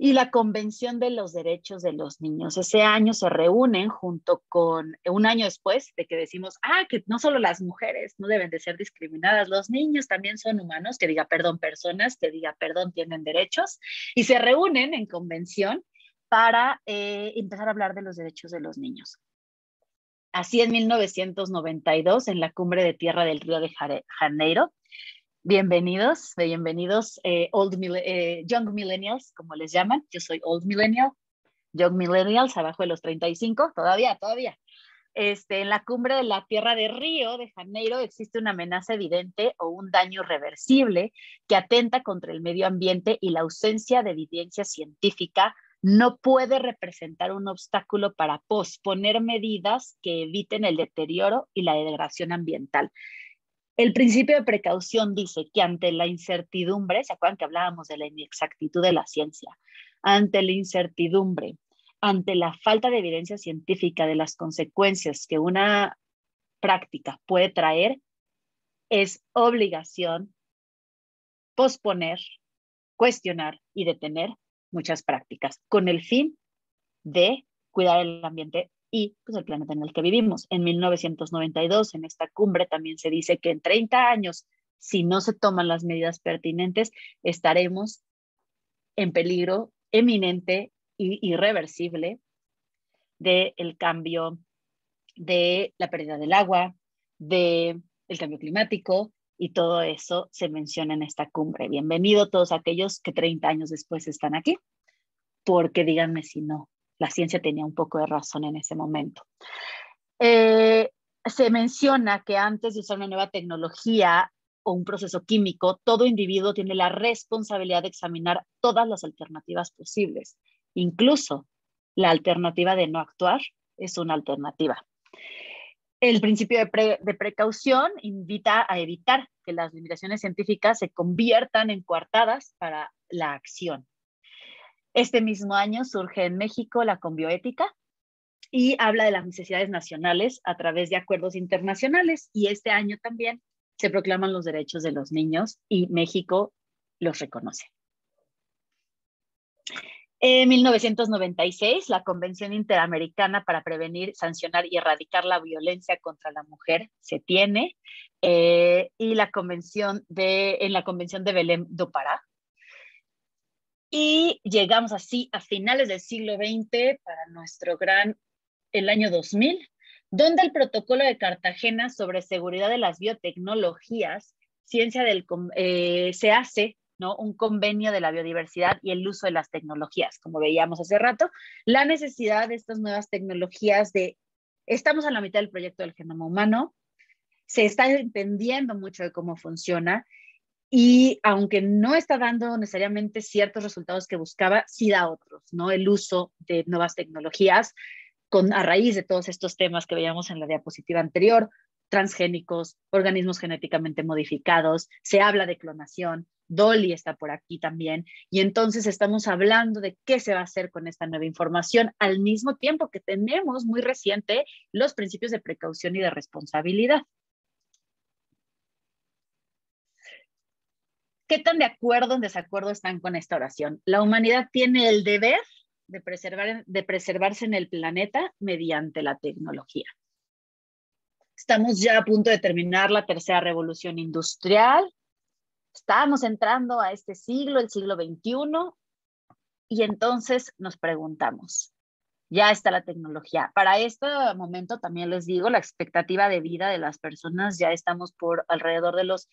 y la Convención de los Derechos de los Niños. Ese año se reúnen junto con, un año después de que decimos, que no solo las mujeres no deben de ser discriminadas, los niños también son humanos, que diga perdón personas, que diga perdón tienen derechos, y se reúnen en convención para empezar a hablar de los derechos de los niños. Así en 1992, en la Cumbre de Tierra del Río de Janeiro, bienvenidos, Young Millennials, como les llaman. Yo soy Old Millennial, Young Millennials, abajo de los 35, todavía. En la Cumbre de la Tierra de Río de Janeiro existe una amenaza evidente o un daño irreversible que atenta contra el medio ambiente y la ausencia de evidencia científica no puede representar un obstáculo para posponer medidas que eviten el deterioro y la degradación ambiental. El principio de precaución dice que ante la incertidumbre, ¿se acuerdan que hablábamos de la inexactitud de la ciencia? Ante la incertidumbre, ante la falta de evidencia científica de las consecuencias que una práctica puede traer, es obligación posponer, cuestionar y detener muchas prácticas con el fin de cuidar el ambiente y pues, el planeta en el que vivimos. En 1992, en esta cumbre, también se dice que en 30 años, si no se toman las medidas pertinentes, estaremos en peligro eminente e irreversible del cambio, de la pérdida del agua, del cambio climático, y todo eso se menciona en esta cumbre. Bienvenido todos aquellos que 30 años después están aquí. porque díganme si no, la ciencia tenía un poco de razón en ese momento. Se menciona que antes de usar una nueva tecnología o un proceso químico, todo individuo tiene la responsabilidad de examinar todas las alternativas posibles. Incluso la alternativa de no actuar es una alternativa. El principio de precaución invita a evitar que las limitaciones científicas se conviertan en coartadas para la acción. Este mismo año surge en México la Conbioética y habla de las necesidades nacionales a través de acuerdos internacionales. Y este año también se proclaman los derechos de los niños y México los reconoce. En 1996, la Convención Interamericana para Prevenir, Sancionar y Erradicar la Violencia contra la Mujer se tiene, y en la Convención de Belém do Pará. Y llegamos así a finales del siglo XX para el año 2000, donde el Protocolo de Cartagena sobre seguridad de las biotecnologías, se hace, ¿no?, un convenio de la biodiversidad y el uso de las tecnologías, como veíamos hace rato, la necesidad de estas nuevas tecnologías estamos a la mitad del proyecto del genoma humano, se está entendiendo mucho de cómo funciona y aunque no está dando necesariamente ciertos resultados que buscaba, sí da otros, ¿no? El uso de nuevas tecnologías a raíz de todos estos temas que veíamos en la diapositiva anterior, transgénicos, organismos genéticamente modificados, se habla de clonación, Dolly está por aquí también, y entonces estamos hablando de qué se va a hacer con esta nueva información, al mismo tiempo que tenemos muy reciente los principios de precaución y de responsabilidad. ¿Qué tan de acuerdo o en desacuerdo están con esta oración? La humanidad tiene el deber de preservarse en el planeta mediante la tecnología. Estamos ya a punto de terminar la tercera revolución industrial. Estamos entrando a este siglo, el siglo XXI, y entonces nos preguntamos, ya está la tecnología. Para este momento también les digo, la expectativa de vida de las personas, ya estamos por alrededor de los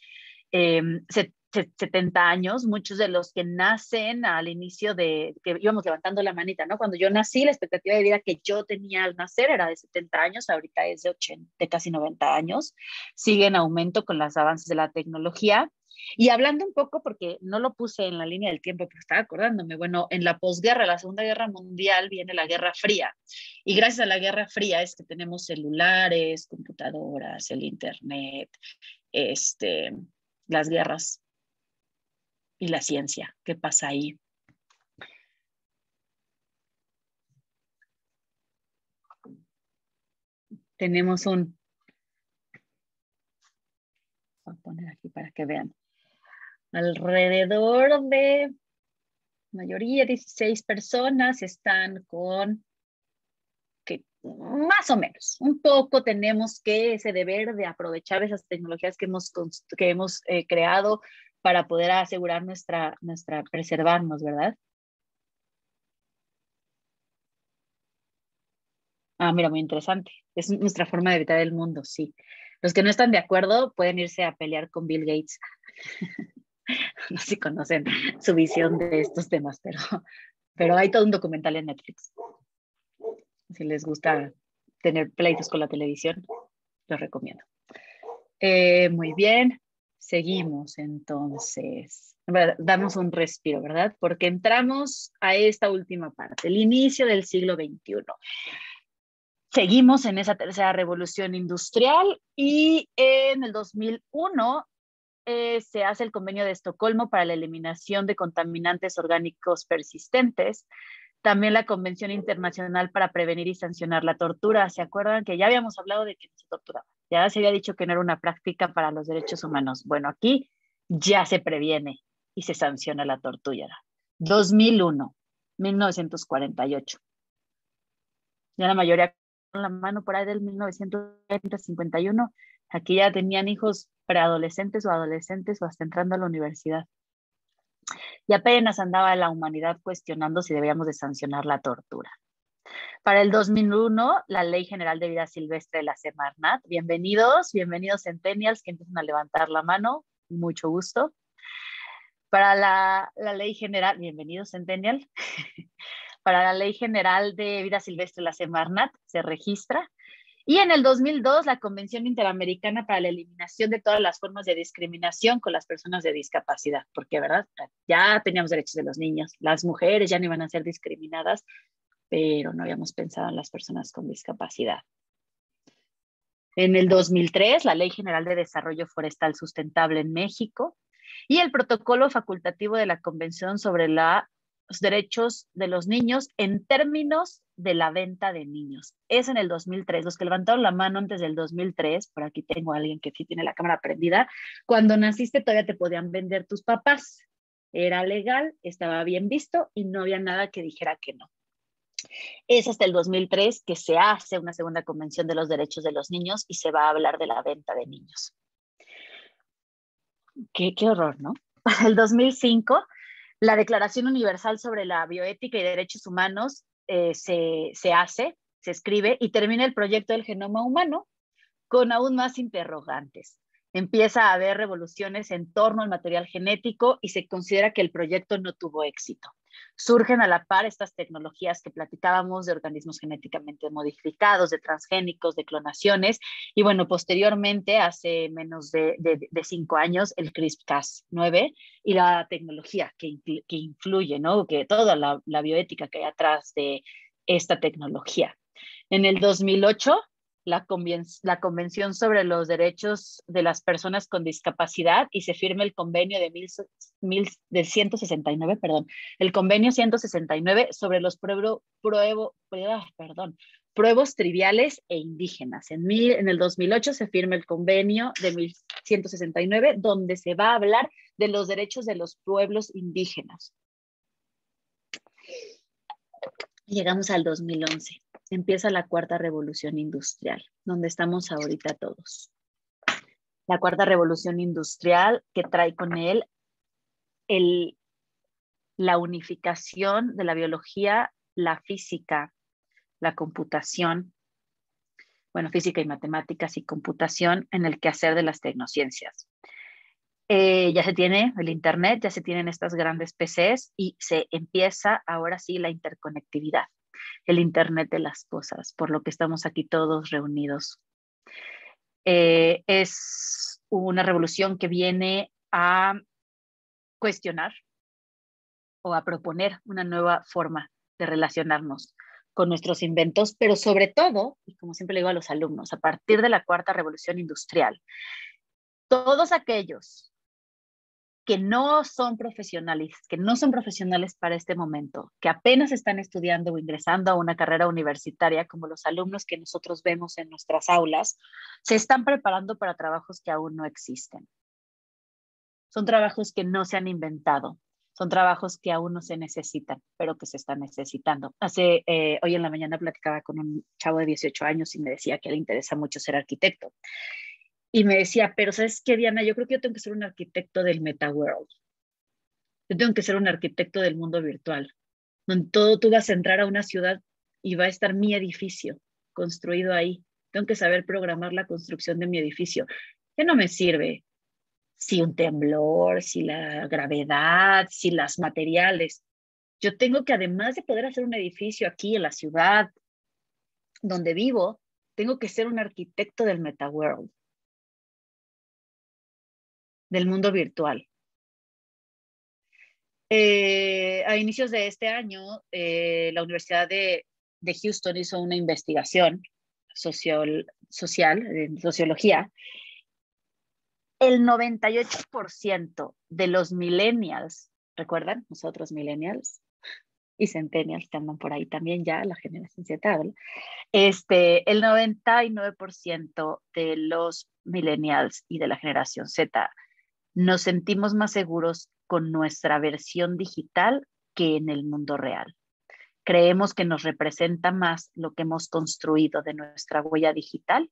70 años, muchos de los que nacen al inicio que íbamos levantando la manita, ¿no? Cuando yo nací, la expectativa de vida que yo tenía al nacer era de 70 años, ahorita es de casi 90 años, sigue en aumento con los avances de la tecnología. Y hablando un poco, porque no lo puse en la línea del tiempo, pero estaba acordándome, bueno, en la posguerra, la Segunda Guerra Mundial, viene la Guerra Fría. Y gracias a la Guerra Fría es que tenemos celulares, computadoras, el Internet, las guerras y la ciencia. ¿Qué pasa ahí? Tenemos voy a poner aquí para que vean, alrededor de mayoría 16 personas están con que más o menos, un poco tenemos que ese deber de aprovechar esas tecnologías que hemos creado para poder asegurar nuestra preservarnos, ¿verdad? Ah, mira, muy interesante. Es nuestra forma de evitar el mundo, sí. Los que no están de acuerdo pueden irse a pelear con Bill Gates. No sé si conocen su visión de estos temas, pero hay todo un documental en Netflix. Si les gusta tener pleitos con la televisión, los recomiendo. Muy bien, seguimos entonces. Damos un respiro, ¿verdad? Porque entramos a esta última parte, el inicio del siglo XXI. Seguimos en esa tercera revolución industrial y en el 2001 se hace el Convenio de Estocolmo para la eliminación de contaminantes orgánicos persistentes. También la Convención Internacional para Prevenir y Sancionar la Tortura. ¿Se acuerdan que ya habíamos hablado de que no se torturaba? Ya se había dicho que no era una práctica para los derechos humanos. Bueno, aquí ya se previene y se sanciona la tortura. 2001, 1948. Ya la mayoría con la mano por ahí del 1951. Aquí ya tenían hijos preadolescentes o adolescentes o hasta entrando a la universidad. Y apenas andaba la humanidad cuestionando si debíamos de sancionar la tortura. Para el 2001, la Ley General de Vida Silvestre de la Semarnat. Bienvenidos centennials que empiezan a levantar la mano. Mucho gusto. para la Ley General, bienvenido Centennial, para la Ley General de Vida Silvestre, la Semarnat, se registra. Y en el 2002, la Convención Interamericana para la Eliminación de todas las formas de discriminación con las personas de discapacidad, porque, ¿verdad? Ya teníamos derechos de los niños, las mujeres ya no iban a ser discriminadas, pero no habíamos pensado en las personas con discapacidad. En el 2003, la Ley General de Desarrollo Forestal Sustentable en México y el protocolo facultativo de la Convención sobre los derechos de los niños en términos de la venta de niños. Es en el 2003. Los que levantaron la mano antes del 2003, por aquí tengo a alguien que sí tiene la cámara prendida, cuando naciste todavía te podían vender tus papás. Era legal, estaba bien visto y no había nada que dijera que no. Es hasta el 2003 que se hace una segunda convención de los derechos de los niños y se va a hablar de la venta de niños. Qué horror, ¿no? El 2005, la Declaración Universal sobre la Bioética y Derechos Humanos se escribe y termina el proyecto del genoma humano con aún más interrogantes. Empieza a haber revoluciones en torno al material genético y se considera que el proyecto no tuvo éxito. Surgen a la par estas tecnologías que platicábamos de organismos genéticamente modificados, de transgénicos, de clonaciones, y bueno, posteriormente, hace menos de 5 años, el CRISPR-Cas9 y la tecnología que influye, ¿no? Que toda la bioética que hay atrás de esta tecnología. En el 2008, la Convención sobre los Derechos de las Personas con Discapacidad y se firma el convenio de 169, el convenio 169 sobre los pruebos triviales e indígenas. En el 2008 se firma el convenio de 1169 donde se va a hablar de los derechos de los pueblos indígenas. Llegamos al 2011. Empieza la cuarta revolución industrial, donde estamos ahorita todos. La cuarta revolución industrial que trae con él la unificación de la biología, la física, la computación, bueno, física y matemáticas y computación en el quehacer de las tecnociencias. Ya se tiene el Internet, ya se tienen estas grandes PCs y se empieza ahora sí la interconectividad. El Internet de las cosas, por lo que estamos aquí todos reunidos. Es una revolución que viene a cuestionar o a proponer una nueva forma de relacionarnos con nuestros inventos, pero sobre todo, y como siempre le digo a los alumnos, a partir de la cuarta revolución industrial, todos aquellos que no son profesionales para este momento, que apenas están estudiando o ingresando a una carrera universitaria, como los alumnos que nosotros vemos en nuestras aulas, se están preparando para trabajos que aún no existen. Son trabajos que no se han inventado, son trabajos que aún no se necesitan, pero que se están necesitando. Hoy en la mañana platicaba con un chavo de 18 años y me decía que le interesa mucho ser arquitecto. Y me decía, pero ¿sabes qué, Diana? Yo creo que yo tengo que ser un arquitecto del metaworld. Yo tengo que ser un arquitecto del mundo virtual, donde tú vas a entrar a una ciudad y va a estar mi edificio construido ahí. Tengo que saber programar la construcción de mi edificio. Ya no me sirve si un temblor, si la gravedad, si los materiales. Yo tengo que, además de poder hacer un edificio aquí en la ciudad donde vivo, tengo que ser un arquitecto del metaworld, del mundo virtual. A inicios de este año, la Universidad de Houston hizo una investigación social, en sociología. El 98% de los millennials, ¿recuerdan? Nosotros millennials y centennials que andan por ahí también ya, la generación Z, ¿verdad? El 99% de los millennials y de la generación Z nos sentimos más seguros con nuestra versión digital que en el mundo real. Creemos que nos representa más lo que hemos construido de nuestra huella digital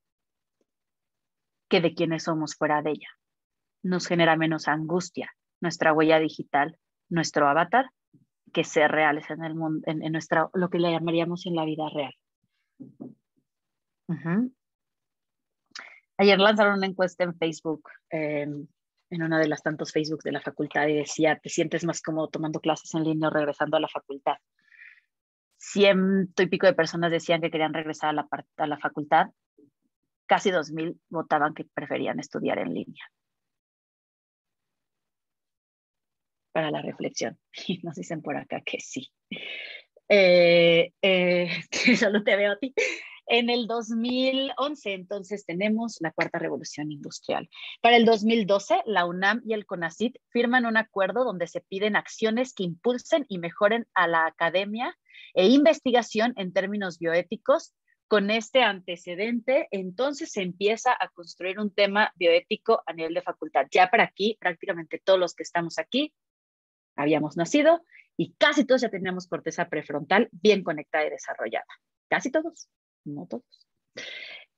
que de quienes somos fuera de ella. Nos genera menos angustia nuestra huella digital, nuestro avatar, que ser reales en el mundo, en nuestra, lo que le llamaríamos en la vida real. Ayer lanzaron una encuesta en Facebook en una de las tantos Facebook de la facultad y decía, ¿te sientes más cómodo tomando clases en línea o regresando a la facultad? 100 y pico de personas decían que querían regresar a la facultad. Casi 2000 votaban que preferían estudiar en línea. Para la reflexión. Y nos dicen por acá que sí. Solo te veo a ti. En el 2011, entonces, tenemos la cuarta revolución industrial. Para el 2012, la UNAM y el CONACYT firman un acuerdo donde se piden acciones que impulsen y mejoren a la academia e investigación en términos bioéticos. Con este antecedente, entonces se empieza a construir un tema bioético a nivel de facultad. Ya para aquí, prácticamente todos los que estamos aquí habíamos nacido y casi todos ya teníamos corteza prefrontal bien conectada y desarrollada. Casi todos, no todos.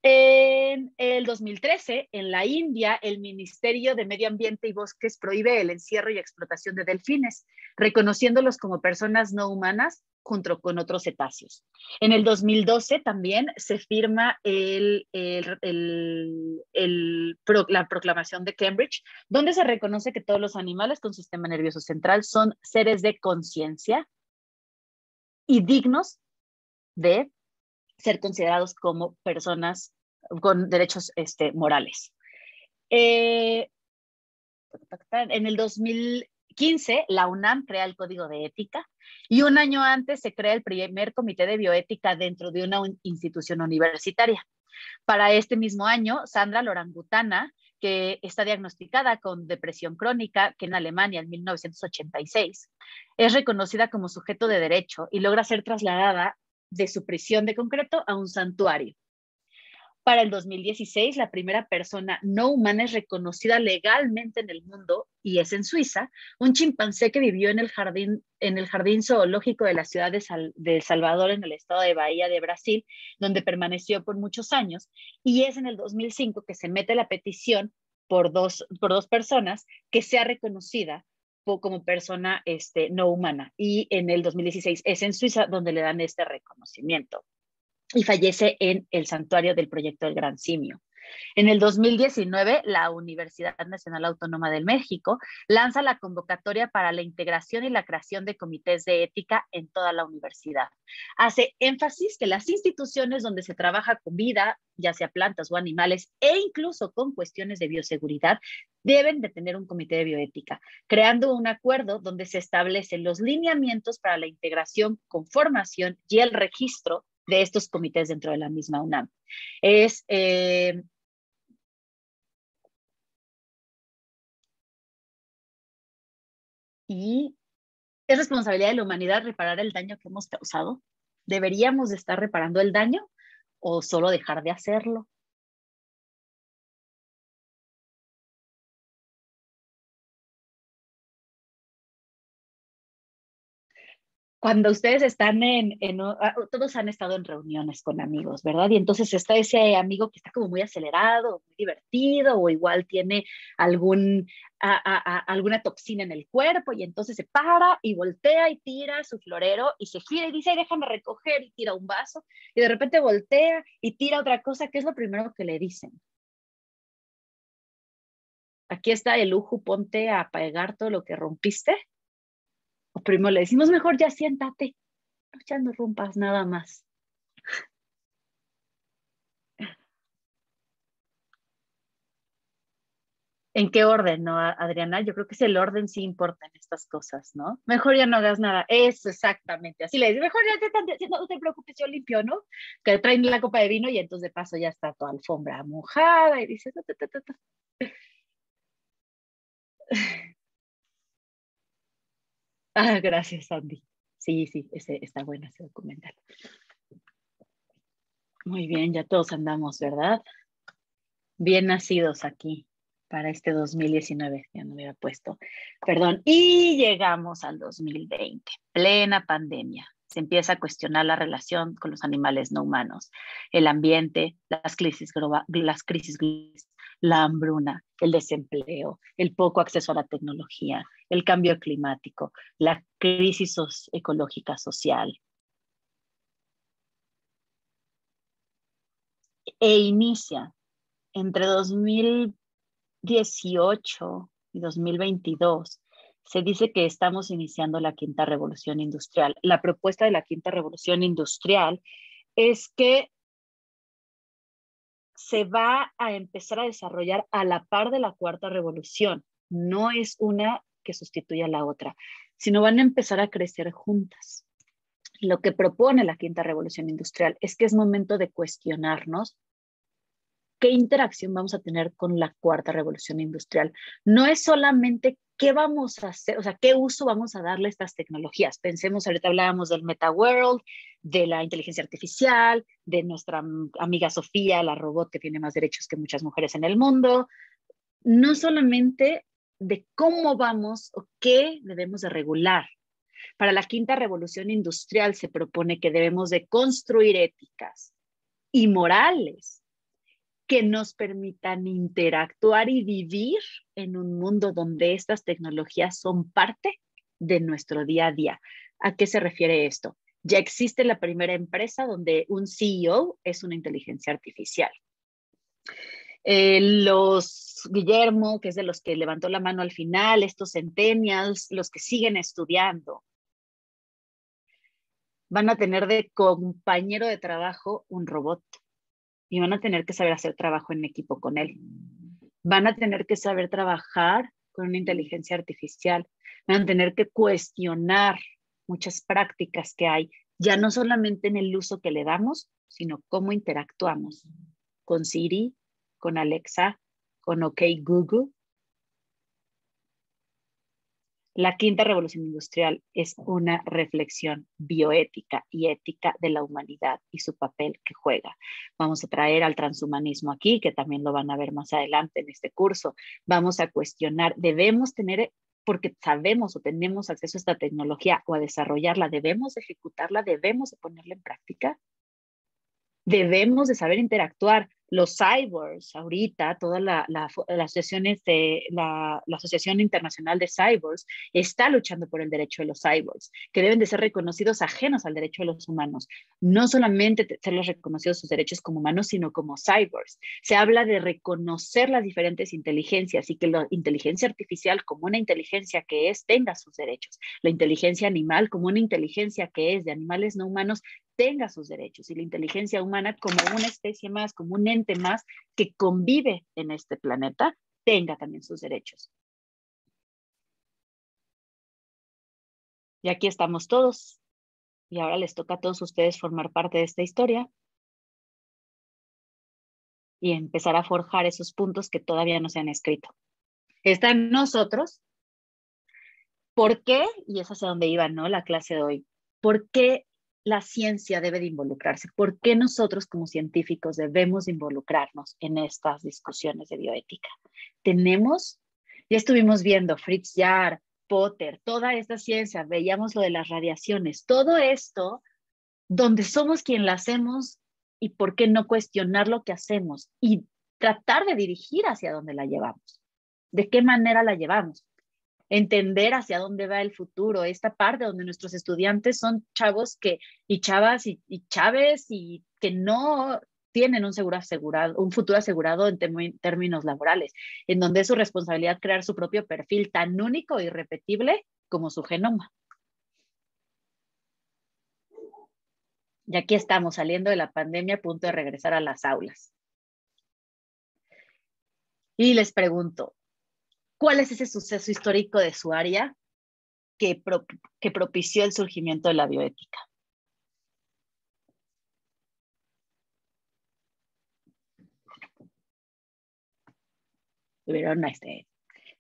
En el 2013, en la India, el Ministerio de Medio Ambiente y Bosques prohíbe el encierro y explotación de delfines, reconociéndolos como personas no humanas junto con otros cetáceos. En el 2012 también se firma la proclamación de Cambridge, donde se reconoce que todos los animales con sistema nervioso central son seres de conciencia y dignos de ser considerados como personas con derechos morales. En el 2015, la UNAM crea el Código de Ética y un año antes se crea el primer comité de bioética dentro de una institución universitaria. Para este mismo año, Sandra, la orangutana, que está diagnosticada con depresión crónica, que en Alemania en 1986, es reconocida como sujeto de derecho y logra ser trasladada de su prisión de concreto a un santuario. Para el 2016, la primera persona no humana es reconocida legalmente en el mundo y es en Suiza, un chimpancé que vivió en el jardín zoológico de la ciudad de El Salvador, en el estado de Bahía de Brasil, donde permaneció por muchos años, y es en el 2005 que se mete la petición por dos personas que sea reconocida como persona no humana, y en el 2016 es en Suiza donde le dan este reconocimiento y fallece en el santuario del proyecto del Gran Simio. En el 2019, la Universidad Nacional Autónoma de México lanza la convocatoria para la integración y la creación de comités de ética en toda la universidad. Hace énfasis que las instituciones donde se trabaja con vida, ya sea plantas o animales, e incluso con cuestiones de bioseguridad, deben de tener un comité de bioética, creando un acuerdo donde se establecen los lineamientos para la integración, conformación y el registro de estos comités dentro de la misma UNAM. Y es responsabilidad de la humanidad reparar el daño que hemos causado. ¿Deberíamos de estar reparando el daño o solo dejar de hacerlo? Cuando ustedes están todos han estado en reuniones con amigos, ¿verdad? Y entonces está ese amigo que está como muy acelerado, muy divertido, o igual tiene alguna toxina en el cuerpo, y entonces se para y voltea y tira su florero y se gira y dice, "Ay, déjame recoger", y tira un vaso, y de repente voltea y tira otra cosa. ¿Qué es lo primero que le dicen? Aquí está el lujo, ponte a pagar todo lo que rompiste. O primero le decimos, mejor ya siéntate, ya no rompas nada más. ¿En qué orden, no, Adriana? Yo creo que es el orden sí importa en estas cosas, ¿no? Mejor ya no hagas nada. Eso, exactamente. Así le dices, mejor ya te están diciendo, no te preocupes, yo limpio, ¿no? Que traen la copa de vino y entonces de paso ya está tu alfombra mojada y dices, ta, ta, ta, ta. Ah, gracias, Andy. Sí, sí, está bueno ese documental. Muy bien, ya todos andamos, ¿verdad? Bien nacidos aquí para este 2019, ya no hubiera puesto, perdón, y llegamos al 2020, plena pandemia. Se empieza a cuestionar la relación con los animales no humanos, el ambiente, las crisis, la hambruna, el desempleo, el poco acceso a la tecnología, el cambio climático, la crisis ecológica social. E inicia entre 2018 y 2022, se dice que estamos iniciando la quinta revolución industrial. La propuesta de la quinta revolución industrial es que se va a empezar a desarrollar a la par de la cuarta revolución. No es una que sustituya a la otra, sino van a empezar a crecer juntas. Lo que propone la quinta revolución industrial es que es momento de cuestionarnos qué interacción vamos a tener con la cuarta revolución industrial. No es solamente qué vamos a hacer, o sea, qué uso vamos a darle a estas tecnologías. Pensemos, ahorita hablábamos del meta world, de la inteligencia artificial, de nuestra amiga Sofía, la robot que tiene más derechos que muchas mujeres en el mundo. No solamente de cómo vamos o qué debemos de regular. Para la quinta revolución industrial se propone que debemos de construir éticas y morales que nos permitan interactuar y vivir en un mundo donde estas tecnologías son parte de nuestro día a día. ¿A qué se refiere esto? Ya existe la primera empresa donde un CEO es una inteligencia artificial. Los Guillermo, que es de los que levantó la mano al final, estos centennials, los que siguen estudiando, van a tener de compañero de trabajo un robot y van a tener que saber hacer trabajo en equipo con él. Van a tener que saber trabajar con una inteligencia artificial. Van a tener que cuestionar muchas prácticas que hay, ya no solamente en el uso que le damos, sino cómo interactuamos con Siri, con Alexa, con OK Google. La quinta revolución industrial es una reflexión bioética y ética de la humanidad y su papel que juega. Vamos a traer al transhumanismo aquí, que también lo van a ver más adelante en este curso. Vamos a cuestionar, debemos tener, porque sabemos o tenemos acceso a esta tecnología o a desarrollarla, debemos ejecutarla, debemos de ponerla en práctica. Debemos de saber interactuar. Los cyborgs, ahorita, toda la Asociación Internacional de Cyborgs está luchando por el derecho de los cyborgs, que deben de ser reconocidos ajenos al derecho de los humanos. No solamente serles reconocidos sus derechos como humanos, sino como cyborgs. Se habla de reconocer las diferentes inteligencias y que la inteligencia artificial, como una inteligencia que es, tenga sus derechos. La inteligencia animal, como una inteligencia que es de animales no humanos, tenga sus derechos, y la inteligencia humana como una especie más, como un ente más que convive en este planeta, tenga también sus derechos. Y aquí estamos todos, y ahora les toca a todos ustedes formar parte de esta historia y empezar a forjar esos puntos que todavía no se han escrito. Está en nosotros. ¿Por qué? Y es hacia donde iba, ¿no? La clase de hoy. ¿Por qué la ciencia debe de involucrarse? ¿Por qué nosotros como científicos debemos involucrarnos en estas discusiones de bioética? Tenemos, ya estuvimos viendo Fritz Jarr, Potter, toda esta ciencia, veíamos lo de las radiaciones, todo esto donde somos quien la hacemos y por qué no cuestionar lo que hacemos y tratar de dirigir hacia dónde la llevamos. ¿De qué manera la llevamos? Entender hacia dónde va el futuro, esta parte donde nuestros estudiantes son chavos que, y chavas y chaves y que no tienen un futuro asegurado en términos laborales, en donde es su responsabilidad crear su propio perfil tan único e irrepetible como su genoma. Y aquí estamos saliendo de la pandemia a punto de regresar a las aulas. Y les pregunto, ¿cuál es ese suceso histórico de su área que propició el surgimiento de la bioética? Tuvieron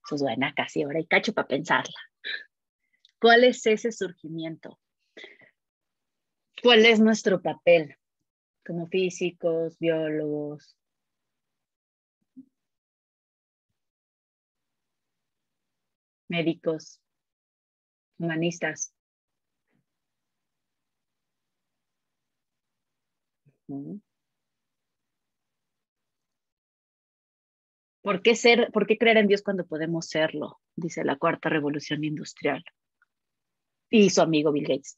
sus buenas casi hora y cacho para pensarla. ¿Cuál es ese surgimiento? ¿Cuál es nuestro papel como físicos, biólogos? Médicos, humanistas. ¿Por qué creer en Dios cuando podemos serlo? Dice la cuarta revolución industrial. Y su amigo Bill Gates.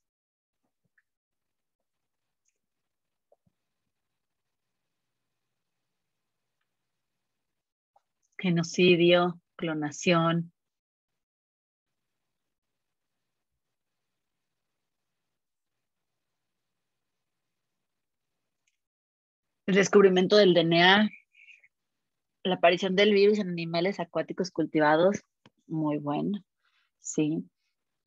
Genocidio, clonación, el descubrimiento del DNA, la aparición del virus en animales acuáticos cultivados, muy bueno, sí.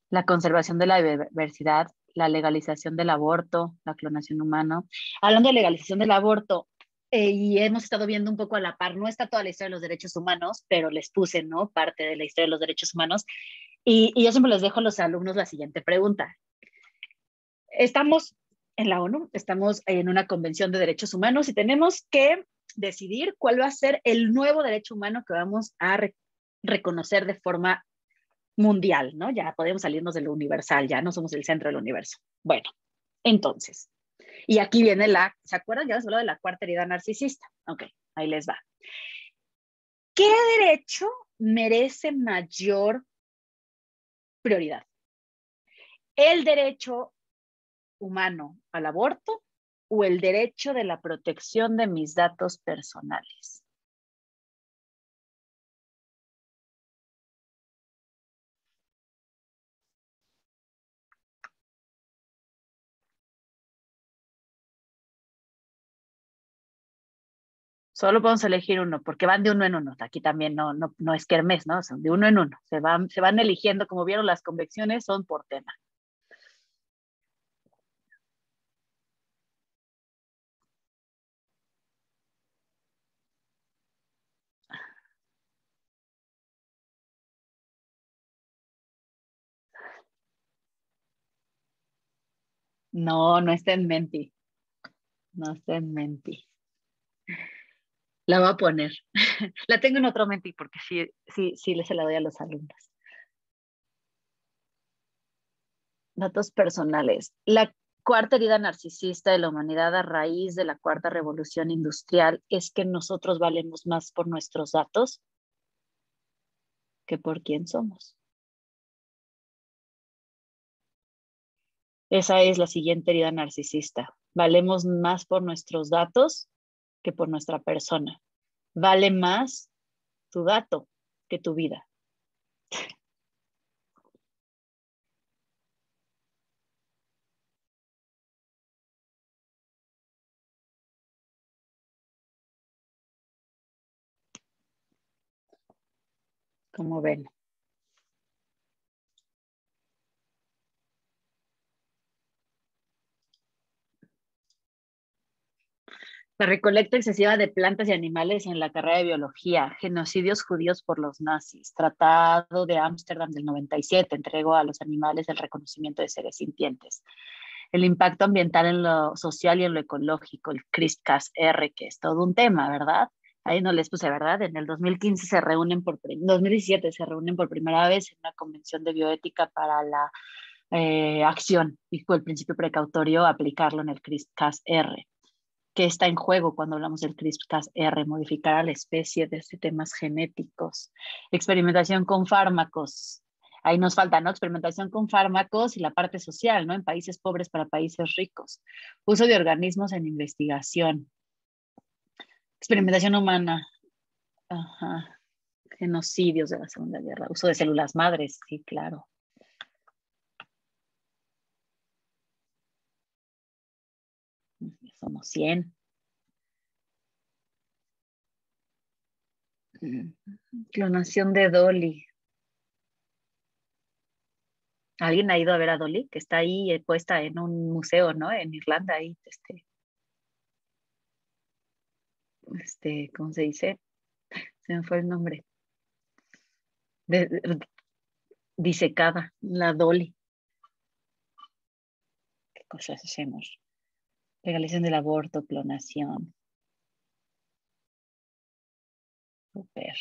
La conservación de la diversidad, la legalización del aborto, la clonación humana. Hablando de legalización del aborto, y hemos estado viendo un poco a la par, no está toda la historia de los derechos humanos, pero les puse, ¿no? Parte de la historia de los derechos humanos. Y yo siempre les dejo a los alumnos la siguiente pregunta. Estamos en la ONU, estamos en una convención de derechos humanos y tenemos que decidir cuál va a ser el nuevo derecho humano que vamos a reconocer de forma mundial, ¿no? Ya podemos salirnos de lo universal, ya no somos el centro del universo. Bueno, entonces, y aquí viene ¿se acuerdan? Ya les hablado de la cuarta herida narcisista. Ok, ahí les va. ¿Qué derecho merece mayor prioridad? ¿El derecho humano al aborto o el derecho de la protección de mis datos personales? Solo podemos elegir uno, porque van de uno en uno. Aquí también no es kermés, ¿no? Son de uno en uno. Se van eligiendo, como vieron las convenciones, son por tema. No, no está en Menti. No está en Menti. La voy a poner. La tengo en otro Menti porque sí se la doy a los alumnos. Datos personales. La cuarta herida narcisista de la humanidad a raíz de la cuarta revolución industrial es que nosotros valemos más por nuestros datos que por quién somos. Esa es la siguiente herida narcisista. Valemos más por nuestros datos que por nuestra persona. Vale más tu dato que tu vida. Como ven. La recolecta excesiva de plantas y animales en la carrera de biología, genocidios judíos por los nazis, Tratado de Ámsterdam del 97, entregó a los animales el reconocimiento de seres sintientes. El impacto ambiental en lo social y en lo ecológico, el CRISPR-Cas9, que es todo un tema, ¿verdad? Ahí no les puse, ¿verdad? En el 2015 2017 se reúnen por primera vez en una convención de bioética para la acción y con el principio precautorio aplicarlo en el CRISPR-Cas9. ¿Qué está en juego cuando hablamos del CRISPR? Modificar a la especie desde temas genéticos. Experimentación con fármacos. Ahí nos falta, ¿no? Experimentación con fármacos y la parte social, ¿no? En países pobres para países ricos. Uso de organismos en investigación. Experimentación humana. Ajá. Genocidios de la Segunda Guerra. Uso de células madres, sí, claro. Somos 100. Clonación de Dolly. ¿Alguien ha ido a ver a Dolly? Que está ahí puesta en un museo, ¿no? En Irlanda, ahí, ¿cómo se dice? Se me fue el nombre. De- disecada, la Dolly. ¿Qué cosas hacemos? Legalización del aborto, clonación. Super.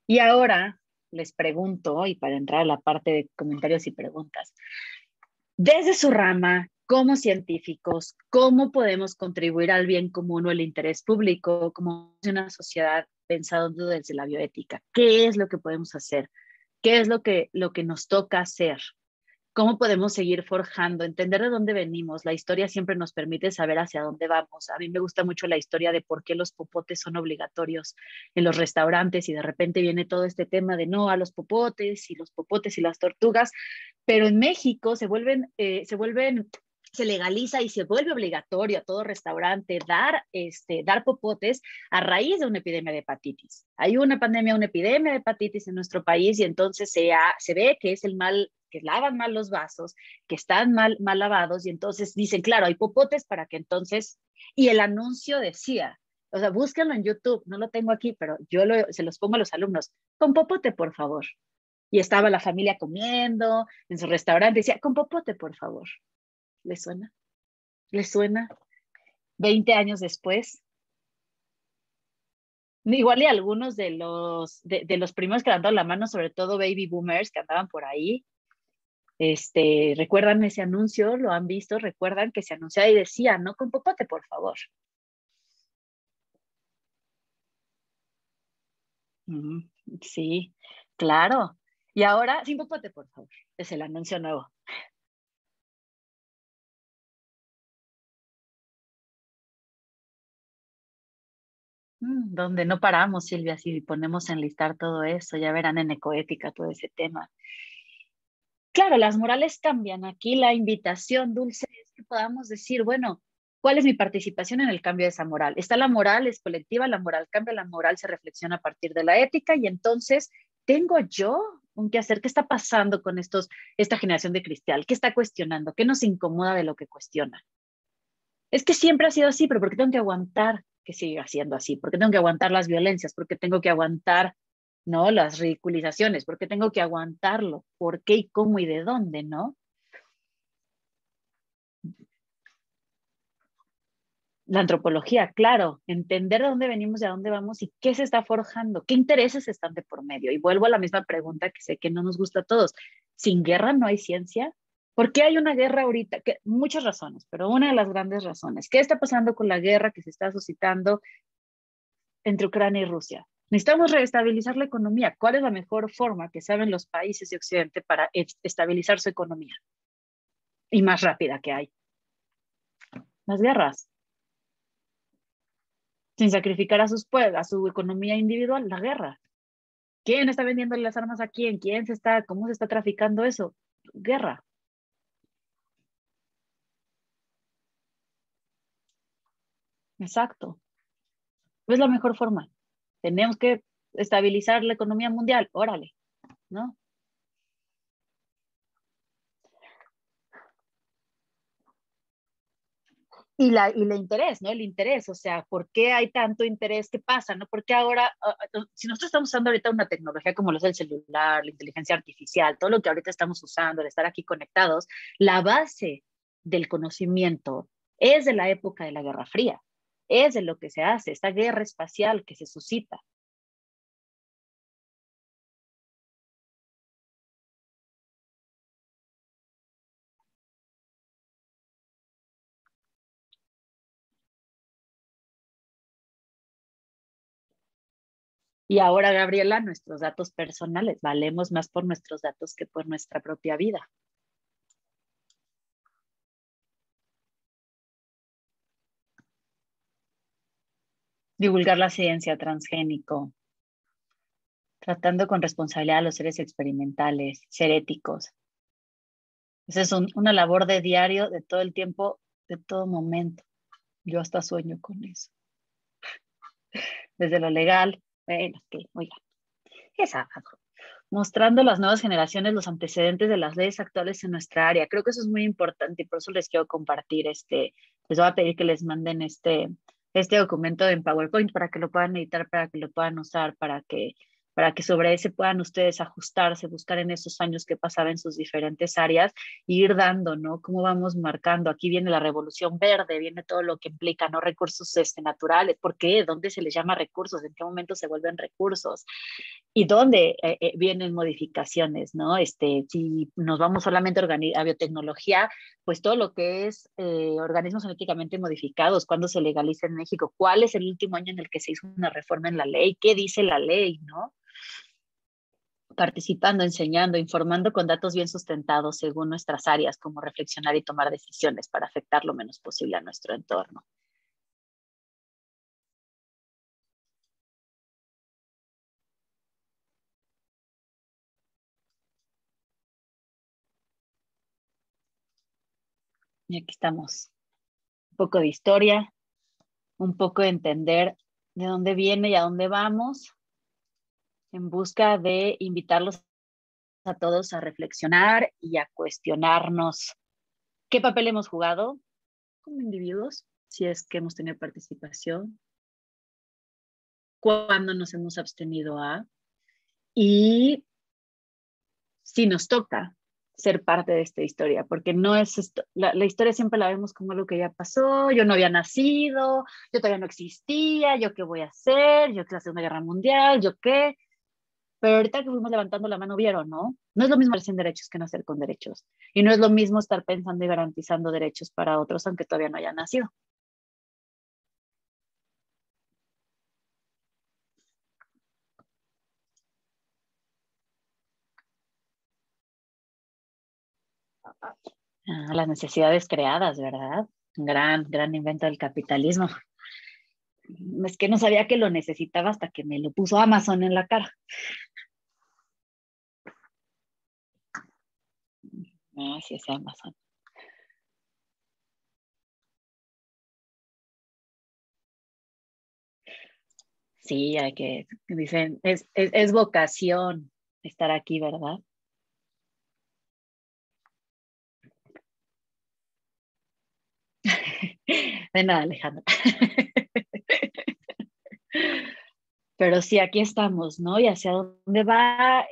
Y ahora les pregunto, y para entrar a la parte de comentarios y preguntas, desde su rama, como científicos, ¿cómo podemos contribuir al bien común o el interés público como una sociedad pensando desde la bioética? ¿Qué es lo que podemos hacer? ¿Qué es lo que nos toca hacer? ¿Cómo podemos seguir forjando? Entender de dónde venimos. La historia siempre nos permite saber hacia dónde vamos. A mí me gusta mucho la historia de por qué los popotes son obligatorios en los restaurantes y de repente viene todo este tema de no a los popotes y las tortugas, pero en México se legaliza y se vuelve obligatorio a todo restaurante dar popotes a raíz de una epidemia de hepatitis. Hay una pandemia, una epidemia de hepatitis en nuestro país y entonces se ve que es el mal, que lavan mal los vasos, que están mal lavados y entonces dicen, claro, hay popotes para que entonces, y el anuncio decía, o sea, búsquenlo en YouTube, no lo tengo aquí, pero se los pongo a los alumnos, con popote, por favor. Y estaba la familia comiendo en su restaurante, decía, con popote, por favor. ¿Les suena? ¿Les suena? 20 años después. Igual y algunos de los primeros que levantaron la mano, sobre todo baby boomers que andaban por ahí, ¿recuerdan ese anuncio? ¿Lo han visto? ¿Recuerdan que se anunciaba y decía, no con popote, por favor? Sí, claro. Y ahora, sin popote, por favor. Es el anuncio nuevo. Donde no paramos, Silvia, si ponemos a enlistar todo eso, ya verán en ecoética todo ese tema. Claro, las morales cambian. Aquí la invitación dulce es que podamos decir, bueno, ¿cuál es mi participación en el cambio de esa moral? Está la moral, es colectiva, la moral cambia, la moral se reflexiona a partir de la ética y entonces tengo yo un qué hacer, qué está pasando con esta generación de cristal, qué está cuestionando, qué nos incomoda de lo que cuestiona. Es que siempre ha sido así, pero ¿por qué tengo que aguantar que siga siendo así? ¿Por qué tengo que aguantar las violencias? ¿Por qué tengo que aguantar, no, las ridiculizaciones? ¿Por qué tengo que aguantarlo? ¿Por qué y cómo y de dónde, no? La antropología, claro, entender de dónde venimos y a dónde vamos y qué se está forjando, qué intereses están de por medio. Y vuelvo a la misma pregunta que sé que no nos gusta a todos. ¿Sin guerra no hay ciencia? ¿Por qué hay una guerra ahorita? Muchas razones, pero una de las grandes razones. ¿Qué está pasando con la guerra que se está suscitando entre Ucrania y Rusia? Necesitamos reestabilizar la economía. ¿Cuál es la mejor forma que saben los países de Occidente para estabilizar su economía? Y más rápida que hay. Las guerras. Sin sacrificar a sus pueblos, a su economía individual, la guerra. ¿Quién está vendiendo las armas a quién? ¿Cómo se está traficando eso? Guerra. Exacto. Es la mejor forma. Tenemos que estabilizar la economía mundial. Órale, ¿no? Y la interés, ¿no? El interés, o sea, ¿por qué hay tanto interés? ¿Qué pasa, no? Porque ahora, si nosotros estamos usando ahorita una tecnología como lo es el celular, la inteligencia artificial, todo lo que ahorita estamos usando, el estar aquí conectados, la base del conocimiento es de la época de la Guerra Fría, es de lo que se hace, esta guerra espacial que se suscita. Y ahora, Gabriela, nuestros datos personales, valemos más por nuestros datos que por nuestra propia vida. Divulgar la ciencia transgénico, tratando con responsabilidad a los seres experimentales, ser éticos. Esa es una labor de diario, de todo el tiempo, de todo momento. Yo hasta sueño con eso. Desde lo legal, bueno, que, oiga, es sábado. Mostrando a las nuevas generaciones los antecedentes de las leyes actuales en nuestra área. Creo que eso es muy importante y por eso les quiero compartir les voy a pedir que les manden este documento en PowerPoint para que lo puedan editar, para que lo puedan usar, para que sobre ese puedan ustedes ajustarse, buscar en esos años qué pasaba en sus diferentes áreas e ir dando, ¿no? Cómo vamos marcando. Aquí viene la revolución verde, viene todo lo que implica, ¿no? Recursos naturales. ¿Por qué? ¿Dónde se les llama recursos? ¿En qué momento se vuelven recursos? Y dónde vienen modificaciones, ¿no? Si nos vamos solamente a biotecnología, pues todo lo que es organismos genéticamente modificados, cuándo se legaliza en México, cuál es el último año en el que se hizo una reforma en la ley, qué dice la ley, ¿no? participando, enseñando, informando con datos bien sustentados según nuestras áreas, como reflexionar y tomar decisiones para afectar lo menos posible a nuestro entorno. Y aquí estamos. Un poco de historia, un poco de entender de dónde viene y a dónde vamos, en busca de invitarlos a todos a reflexionar y a cuestionarnos qué papel hemos jugado como individuos, si es que hemos tenido participación, cuándo nos hemos abstenido y si nos toca ser parte de esta historia, porque no es esto, la historia siempre la vemos como algo que ya pasó, yo no había nacido, yo todavía no existía, yo qué voy a hacer, yo qué la Segunda Guerra Mundial, yo qué, pero ahorita que fuimos levantando la mano, vieron, ¿no? No es lo mismo hacer sin derechos que nacer con derechos, y no es lo mismo estar pensando y garantizando derechos para otros, aunque todavía no hayan nacido. Las necesidades creadas, ¿verdad? Gran invento del capitalismo. Es que no sabía que lo necesitaba hasta que me lo puso Amazon en la cara. Ah, sí, es Amazon. Sí, dicen, es vocación estar aquí, ¿verdad? De nada, Alejandra. Pero sí, aquí estamos, ¿no? Y hacia dónde va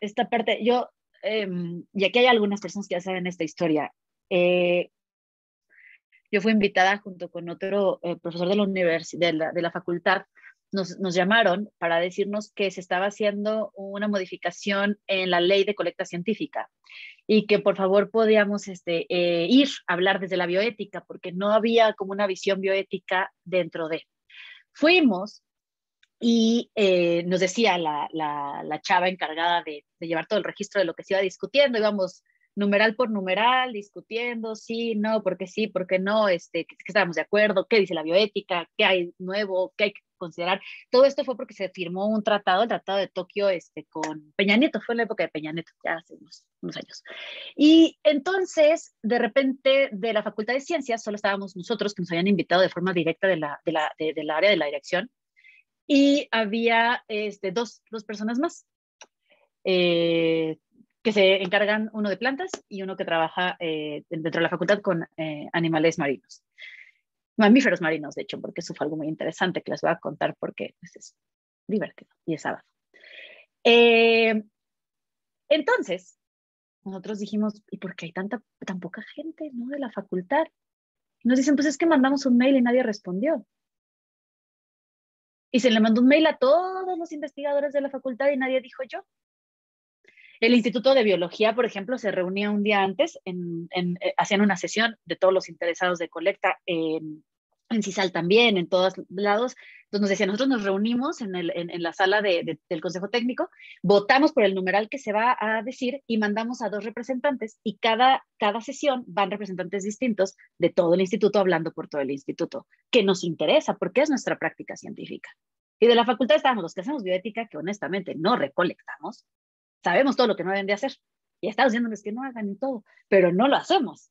esta parte. Y aquí hay algunas personas que ya saben esta historia. Eh, yo fui invitada junto con otro profesor de de la facultad. Nos llamaron para decirnos que se estaba haciendo una modificación en la ley de colecta científica y que por favor podíamos ir a hablar desde la bioética, porque no había como una visión bioética dentro de. Fuimos y nos decía la chava encargada de llevar todo el registro de lo que se iba discutiendo, íbamos numeral por numeral, discutiendo, sí, por qué no, que estábamos de acuerdo, qué dice la bioética, qué hay nuevo, qué hay que considerar. Todo esto fue porque se firmó un tratado, el Tratado de Tokio, con Peña Nieto, fue en la época de Peña Nieto, ya hace unos años. Y entonces, de repente, de la Facultad de Ciencias, solo estábamos nosotros, que nos habían invitado de forma directa del área de la dirección, y había dos personas más eh, que se encargan, uno de plantas y uno que trabaja dentro de la facultad con animales marinos, mamíferos marinos, de hecho, porque eso fue algo muy interesante que les voy a contar porque pues, es divertido y es sábado. Eh, entonces, nosotros dijimos, ¿y por qué hay tan poca gente, ¿no? De la facultad? Y nos dicen, pues es que mandamos un mail y nadie respondió. Y se le mandó un mail a todos los investigadores de la facultad y nadie dijo yo. El Instituto de Biología, por ejemplo, se reunía un día antes, hacían una sesión de todos los interesados de colecta, en CISAL también, en todos lados. Entonces nos decían, nosotros nos reunimos en la sala del Consejo Técnico, votamos por el numeral que se va a decir y mandamos a dos representantes y cada sesión van representantes distintos de todo el instituto hablando por todo el instituto, que nos interesa porque es nuestra práctica científica. Y de la facultad estábamos los que hacemos bioética, que honestamente no recolectamos, sabemos todo lo que no deben de hacer. Y estamos diciéndoles que no hagan y todo, pero no lo hacemos.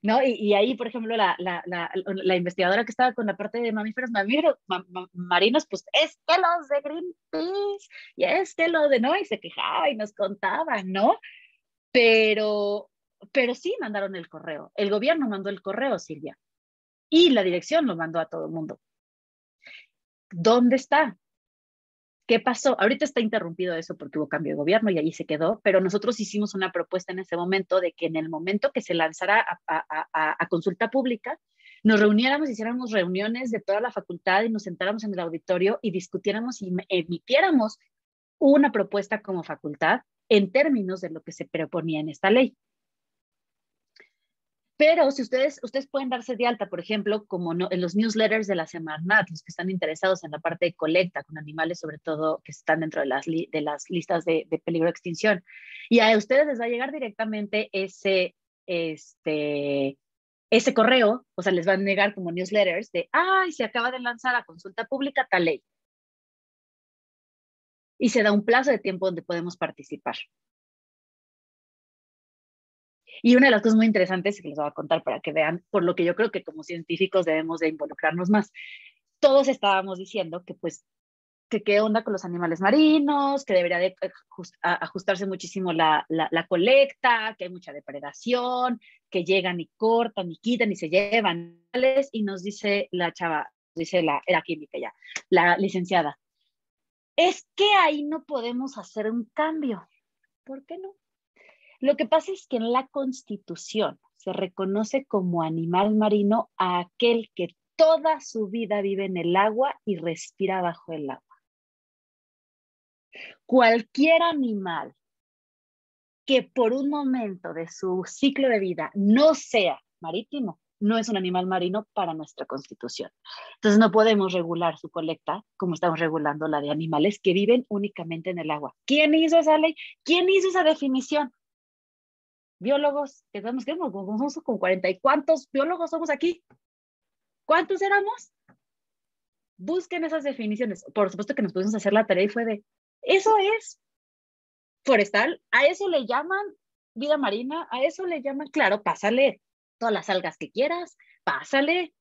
¿No? Y ahí, por ejemplo, la investigadora que estaba con la parte de marinos, pues es que los de Greenpeace, y es que los de, ¿no? Y se quejaba y nos contaban, ¿no? Pero, pero sí mandaron el correo. El gobierno mandó el correo, Silvia, y la dirección lo mandó a todo el mundo. ¿Dónde está? ¿Qué pasó? Ahorita está interrumpido eso porque hubo cambio de gobierno y ahí se quedó, pero nosotros hicimos una propuesta en ese momento de que en el momento que se lanzara a consulta pública, nos reuniéramos, hiciéramos reuniones de toda la facultad y nos sentáramos en el auditorio y discutiéramos y emitiéramos una propuesta como facultad en términos de lo que se proponía en esta ley. Pero si ustedes pueden darse de alta, por ejemplo, como no, en los newsletters de la Semarnat, los que están interesados en la parte de colecta con animales, sobre todo que están dentro de las listas de peligro de extinción. Y a ustedes les va a llegar directamente ese correo, o sea, les van a negar como newsletters de, ay, se acaba de lanzar a consulta pública tal ley. Y se da un plazo de tiempo donde podemos participar. Y una de las cosas muy interesantes que les voy a contar para que vean, por lo que yo creo que como científicos debemos de involucrarnos más. Todos estábamos diciendo que pues que qué onda con los animales marinos, que debería de ajustarse muchísimo la colecta, que hay mucha depredación, que llegan y cortan y quitan y se llevan. Y nos dice la chava, dice era química ya, la licenciada, es que ahí no podemos hacer un cambio. ¿Por qué no? Lo que pasa es que en la Constitución se reconoce como animal marino a aquel que toda su vida vive en el agua y respira bajo el agua. Cualquier animal que por un momento de su ciclo de vida no sea marítimo, no es un animal marino para nuestra Constitución. Entonces no podemos regular su colecta como estamos regulando la de animales que viven únicamente en el agua. ¿Quién hizo esa ley? ¿Quién hizo esa definición? Biólogos, que somos con 40 y cuántos biólogos somos aquí. ¿Cuántos éramos? Busquen esas definiciones. Por supuesto que nos pudimos hacer la tarea y fue de, eso es forestal, a eso le llaman vida marina, a eso le llaman, claro, pásale todas las algas que quieras, pásale,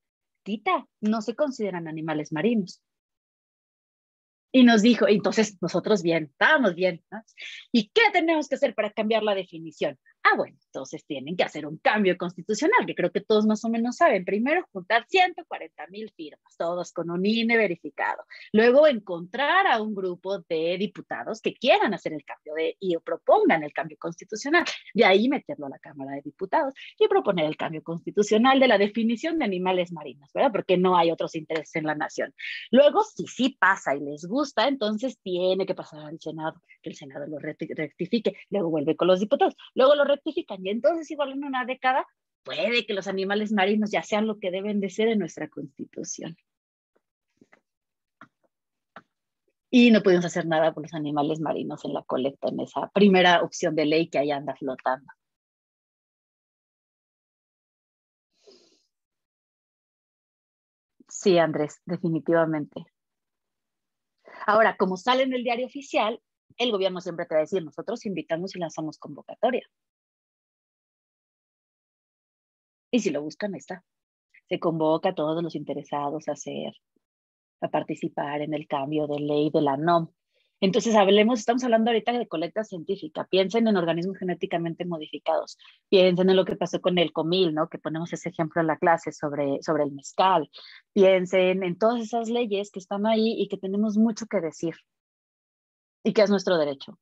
tita, no se consideran animales marinos. Y nos dijo, entonces nosotros bien, estábamos bien, ¿no? ¿Y qué tenemos que hacer para cambiar la definición? Ah, bueno, entonces tienen que hacer un cambio constitucional, que creo que todos más o menos saben. Primero, juntar 140,000 firmas, todos con un INE verificado. Luego, encontrar a un grupo de diputados que quieran hacer el cambio y propongan el cambio constitucional. De ahí meterlo a la Cámara de Diputados y proponer el cambio constitucional de la definición de animales marinos, ¿verdad? Porque no hay otros intereses en la nación. Luego, si sí pasa y les gusta, entonces tiene que pasar al Senado, que el Senado lo rectifique, luego vuelve con los diputados, luego lo rectifican y entonces igual en una década puede que los animales marinos ya sean lo que deben de ser en nuestra Constitución. Y no pudimos hacer nada por los animales marinos en la colecta, en esa primera opción de ley que ahí anda flotando. Sí, Andrés, definitivamente. Ahora, como sale en el diario oficial, el gobierno siempre te va a decir, nosotros invitamos y lanzamos convocatoria. Y si lo buscan, ahí está. Se convoca a todos los interesados a participar en el cambio de ley de la NOM. Entonces, estamos hablando ahorita de colecta científica. Piensen en organismos genéticamente modificados. Piensen en lo que pasó con el comil, ¿no? Que ponemos ese ejemplo en la clase sobre el mezcal. Piensen en todas esas leyes que están ahí y que tenemos mucho que decir y que es nuestro derecho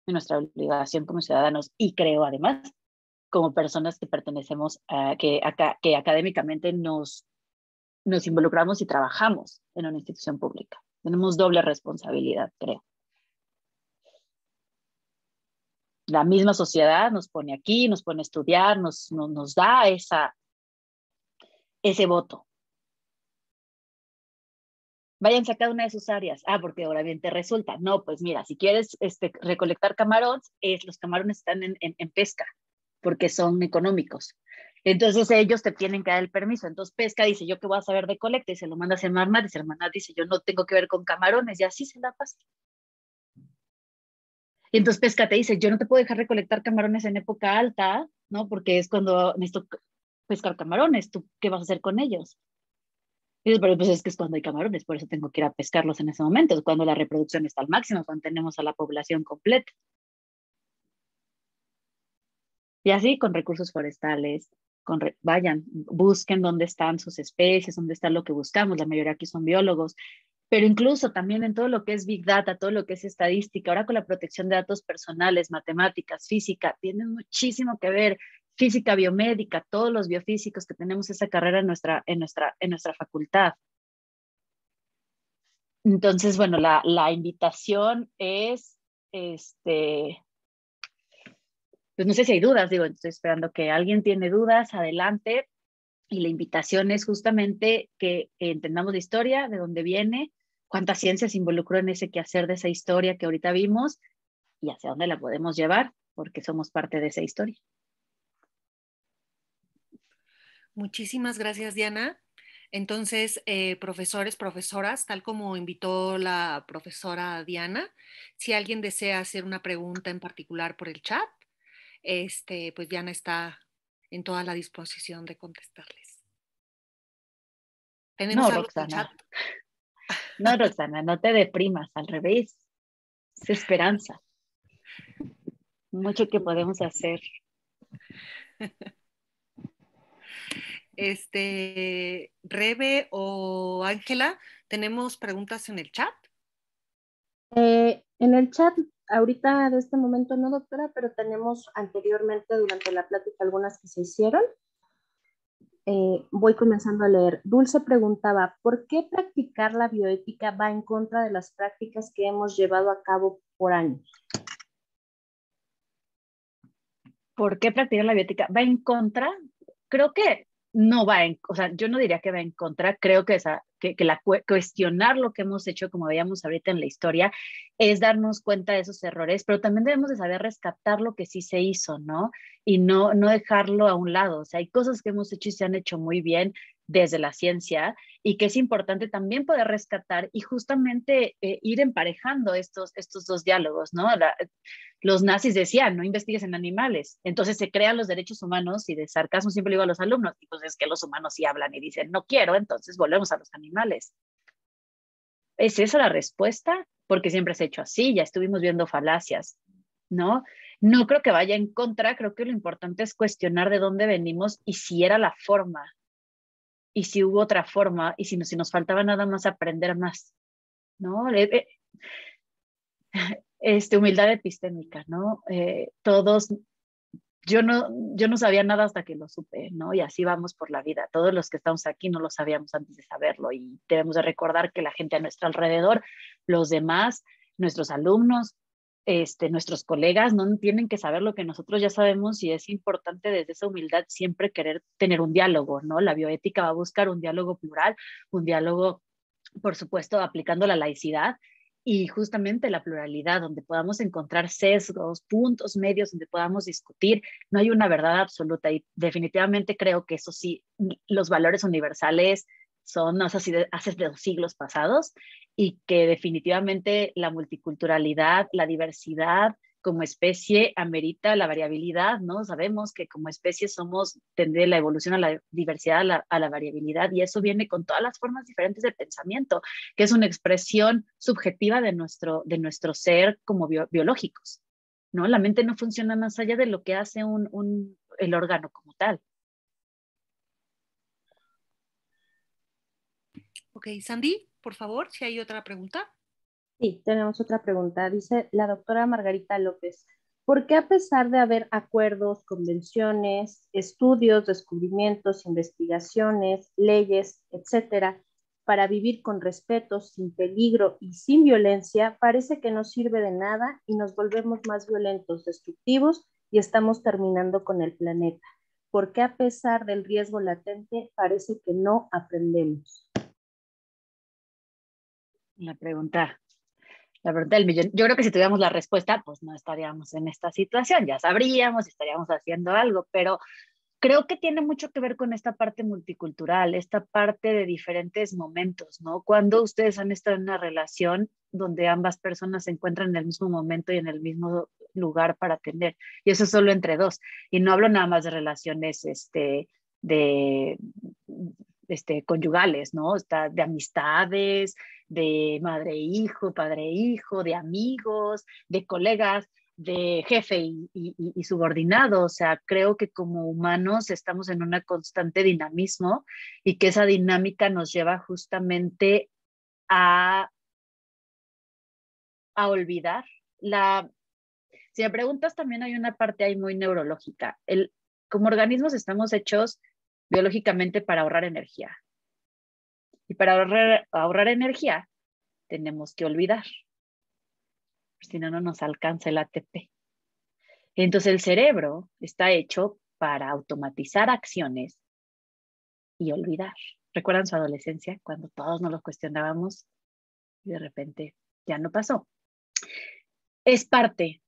y nuestra obligación como ciudadanos. Y creo, además, como personas que pertenecemos que académicamente nos involucramos y trabajamos en una institución pública. Tenemos doble responsabilidad, creo. La misma sociedad nos pone aquí, nos pone a estudiar, nos da ese voto. Vayan a cada una de sus áreas. Ah, porque ahora bien te resulta. No, pues mira, si quieres recolectar camarones, los camarones están en pesca, porque son económicos. Entonces ellos te tienen que dar el permiso. Entonces Pesca dice, ¿yo qué voy a saber de colecta? Y se lo manda a Semarnat, y Semarnat dice, yo no tengo que ver con camarones, y así se la pasa. Y entonces Pesca te dice, yo no te puedo dejar recolectar camarones en época alta, ¿no? Porque es cuando necesito pescar camarones, ¿tú qué vas a hacer con ellos? Y dices, pero pues es que es cuando hay camarones, por eso tengo que ir a pescarlos en ese momento, es cuando la reproducción está al máximo, cuando tenemos a la población completa. Y así con recursos forestales, vayan, busquen dónde están sus especies, dónde está lo que buscamos, la mayoría aquí son biólogos, pero incluso también en todo lo que es Big Data, todo lo que es estadística, ahora con la protección de datos personales, matemáticas, física, tienen muchísimo que ver, física biomédica, todos los biofísicos que tenemos esa carrera en nuestra facultad. Entonces, bueno, la invitación es, pues no sé si hay dudas, digo, estoy esperando que alguien tiene dudas, adelante. Y la invitación es justamente que entendamos la historia, de dónde viene, cuánta ciencia se involucró en ese quehacer de esa historia que ahorita vimos y hacia dónde la podemos llevar, porque somos parte de esa historia. Muchísimas gracias, Diana. Entonces, profesores, profesoras, tal como invitó la profesora Diana, si alguien desea hacer una pregunta en particular por el chat, pues Diana está en toda la disposición de contestarles. No, ¿Tenemos algo en el chat? Roxana, no, Roxana, no te deprimas, al revés, es esperanza, mucho que podemos hacer. Rebe o Ángela, ¿tenemos preguntas en el chat? En el chat, ahorita de este momento no, doctora, pero tenemos anteriormente durante la plática algunas que se hicieron. Voy comenzando a leer. Dulce preguntaba, ¿por qué practicar la bioética va en contra de las prácticas que hemos llevado a cabo por años? ¿Por qué practicar la bioética? ¿Va en contra? Creo que no va en, o sea, yo no diría que va en contra, creo que, cuestionar lo que hemos hecho, como veíamos ahorita en la historia, es darnos cuenta de esos errores, pero también debemos de saber rescatar lo que sí se hizo, ¿no? Y no dejarlo a un lado, o sea, hay cosas que hemos hecho y se han hecho muy bien desde la ciencia y que es importante también poder rescatar y justamente ir emparejando estos dos diálogos, ¿no? Los nazis decían, no investigues en animales. Entonces se crean los derechos humanos y de sarcasmo siempre digo a los alumnos, y pues es que los humanos sí hablan y dicen, no quiero, entonces volvemos a los animales. ¿Es esa la respuesta? Porque siempre se ha hecho así, ya estuvimos viendo falacias, ¿no? No creo que vaya en contra, creo que lo importante es cuestionar de dónde venimos y si era la forma, y si hubo otra forma, y si nos faltaba nada más aprender más, ¿no? Humildad epistémica, ¿no? Todos yo no sabía nada hasta que lo supe, ¿no? Y así vamos por la vida. Todos los que estamos aquí no lo sabíamos antes de saberlo y debemos de recordar que la gente a nuestro alrededor, los demás, nuestros alumnos, nuestros colegas no tienen que saber lo que nosotros ya sabemos y es importante desde esa humildad siempre querer tener un diálogo, ¿no? La bioética va a buscar un diálogo plural, un diálogo, por supuesto, aplicando la laicidad, y justamente la pluralidad, donde podamos encontrar sesgos, puntos medios, donde podamos discutir. No hay una verdad absoluta y definitivamente creo que eso sí, los valores universales son así de, hace de los siglos pasados y que definitivamente la multiculturalidad, la diversidad como especie amerita la variabilidad, ¿no? Sabemos que como especie somos, tendré la evolución a la diversidad, a la variabilidad, y eso viene con todas las formas diferentes de pensamiento, que es una expresión subjetiva de nuestro ser como biológicos, ¿no? La mente no funciona más allá de lo que hace el órgano como tal. Ok, Sandy, por favor, si hay otra pregunta. Sí, tenemos otra pregunta. Dice la doctora Margarita López, ¿por qué a pesar de haber acuerdos, convenciones, estudios, descubrimientos, investigaciones, leyes, etcétera, para vivir con respeto, sin peligro y sin violencia, parece que no sirve de nada y nos volvemos más violentos, destructivos y estamos terminando con el planeta? ¿Por qué a pesar del riesgo latente parece que no aprendemos? La pregunta La pregunta del millón. Yo creo que si tuviéramos la respuesta, pues no estaríamos en esta situación, ya sabríamos, estaríamos haciendo algo, pero creo que tiene mucho que ver con esta parte multicultural, esta parte de diferentes momentos, ¿no? Cuando ustedes han estado en una relación donde ambas personas se encuentran en el mismo momento y en el mismo lugar para atender, y eso es solo entre dos, y no hablo nada más de relaciones, de, conyugales, ¿no? Está de amistades, de madre e hijo, padre e hijo, de amigos, de colegas, de jefe y subordinado. O sea, creo que como humanos estamos en una constante dinamismo y que esa dinámica nos lleva justamente a, a olvidar. Si me preguntas, también hay una parte ahí muy neurológica. Como organismos estamos hechos biológicamente para ahorrar energía. Y para ahorrar energía tenemos que olvidar, si no, no nos alcanza el ATP. Entonces el cerebro está hecho para automatizar acciones y olvidar. ¿Recuerdan su adolescencia cuando todos nos lo cuestionábamos y de repente ya no pasó? Es parte,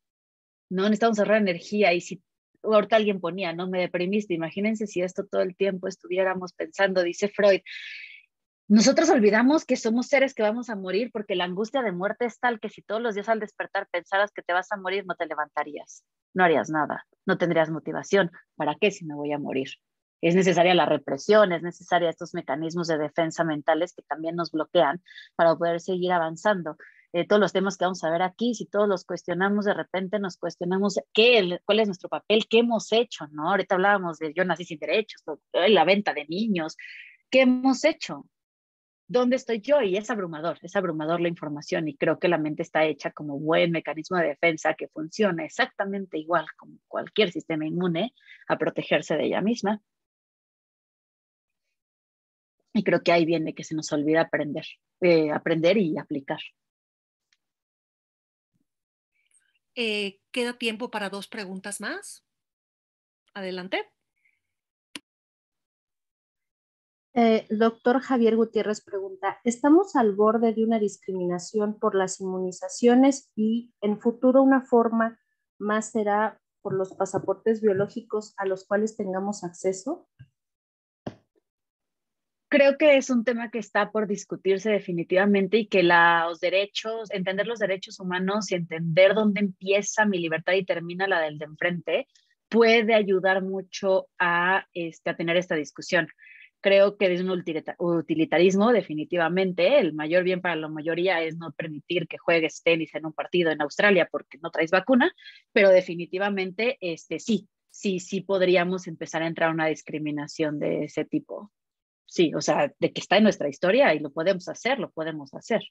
¿no? Necesitamos ahorrar energía y si ahorita alguien ponía, ¿no? Me deprimiste, imagínense si esto todo el tiempo estuviéramos pensando, dice Freud, nosotros olvidamos que somos seres que vamos a morir porque la angustia de muerte es tal que si todos los días al despertar pensaras que te vas a morir, no te levantarías, no harías nada, no tendrías motivación. ¿Para qué si me voy a morir? Es necesaria la represión, es necesaria estos mecanismos de defensa mentales que también nos bloquean para poder seguir avanzando. Todos los temas que vamos a ver aquí, si todos los cuestionamos, de repente nos cuestionamos cuál es nuestro papel, qué hemos hecho, ¿no? Ahorita hablábamos de yo nací sin derechos, la venta de niños, ¿qué hemos hecho? ¿Dónde estoy yo? Y es abrumador la información y creo que la mente está hecha como buen mecanismo de defensa que funciona exactamente igual como cualquier sistema inmune a protegerse de ella misma. Y creo que ahí viene que se nos olvida aprender y aplicar. ¿Queda tiempo para 2 preguntas más? Adelante. Doctor Javier Gutiérrez pregunta, ¿estamos al borde de una discriminación por las inmunizaciones y en futuro una forma más será por los pasaportes biológicos a los cuales tengamos acceso? Creo que es un tema que está por discutirse definitivamente y que los derechos, entender los derechos humanos y entender dónde empieza mi libertad y termina la del de enfrente, puede ayudar mucho a tener esta discusión. Creo que es un utilitarismo, definitivamente. El mayor bien para la mayoría es no permitir que juegues tenis en un partido en Australia porque no traes vacuna, pero definitivamente sí podríamos empezar a entrar a una discriminación de ese tipo. Sí, o sea, de que está en nuestra historia y lo podemos hacer, lo podemos hacer.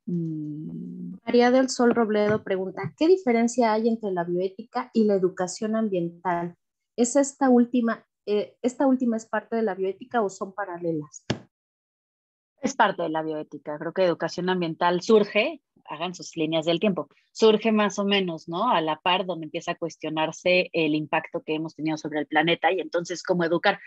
María del Sol Robledo pregunta, ¿qué diferencia hay entre la bioética y la educación ambiental? ¿Es esta última es parte de la bioética o son paralelas? Es parte de la bioética. Creo que educación ambiental surge, hagan sus líneas del tiempo, surge más o menos, ¿no? A la par donde empieza a cuestionarse el impacto que hemos tenido sobre el planeta y entonces cómo educar.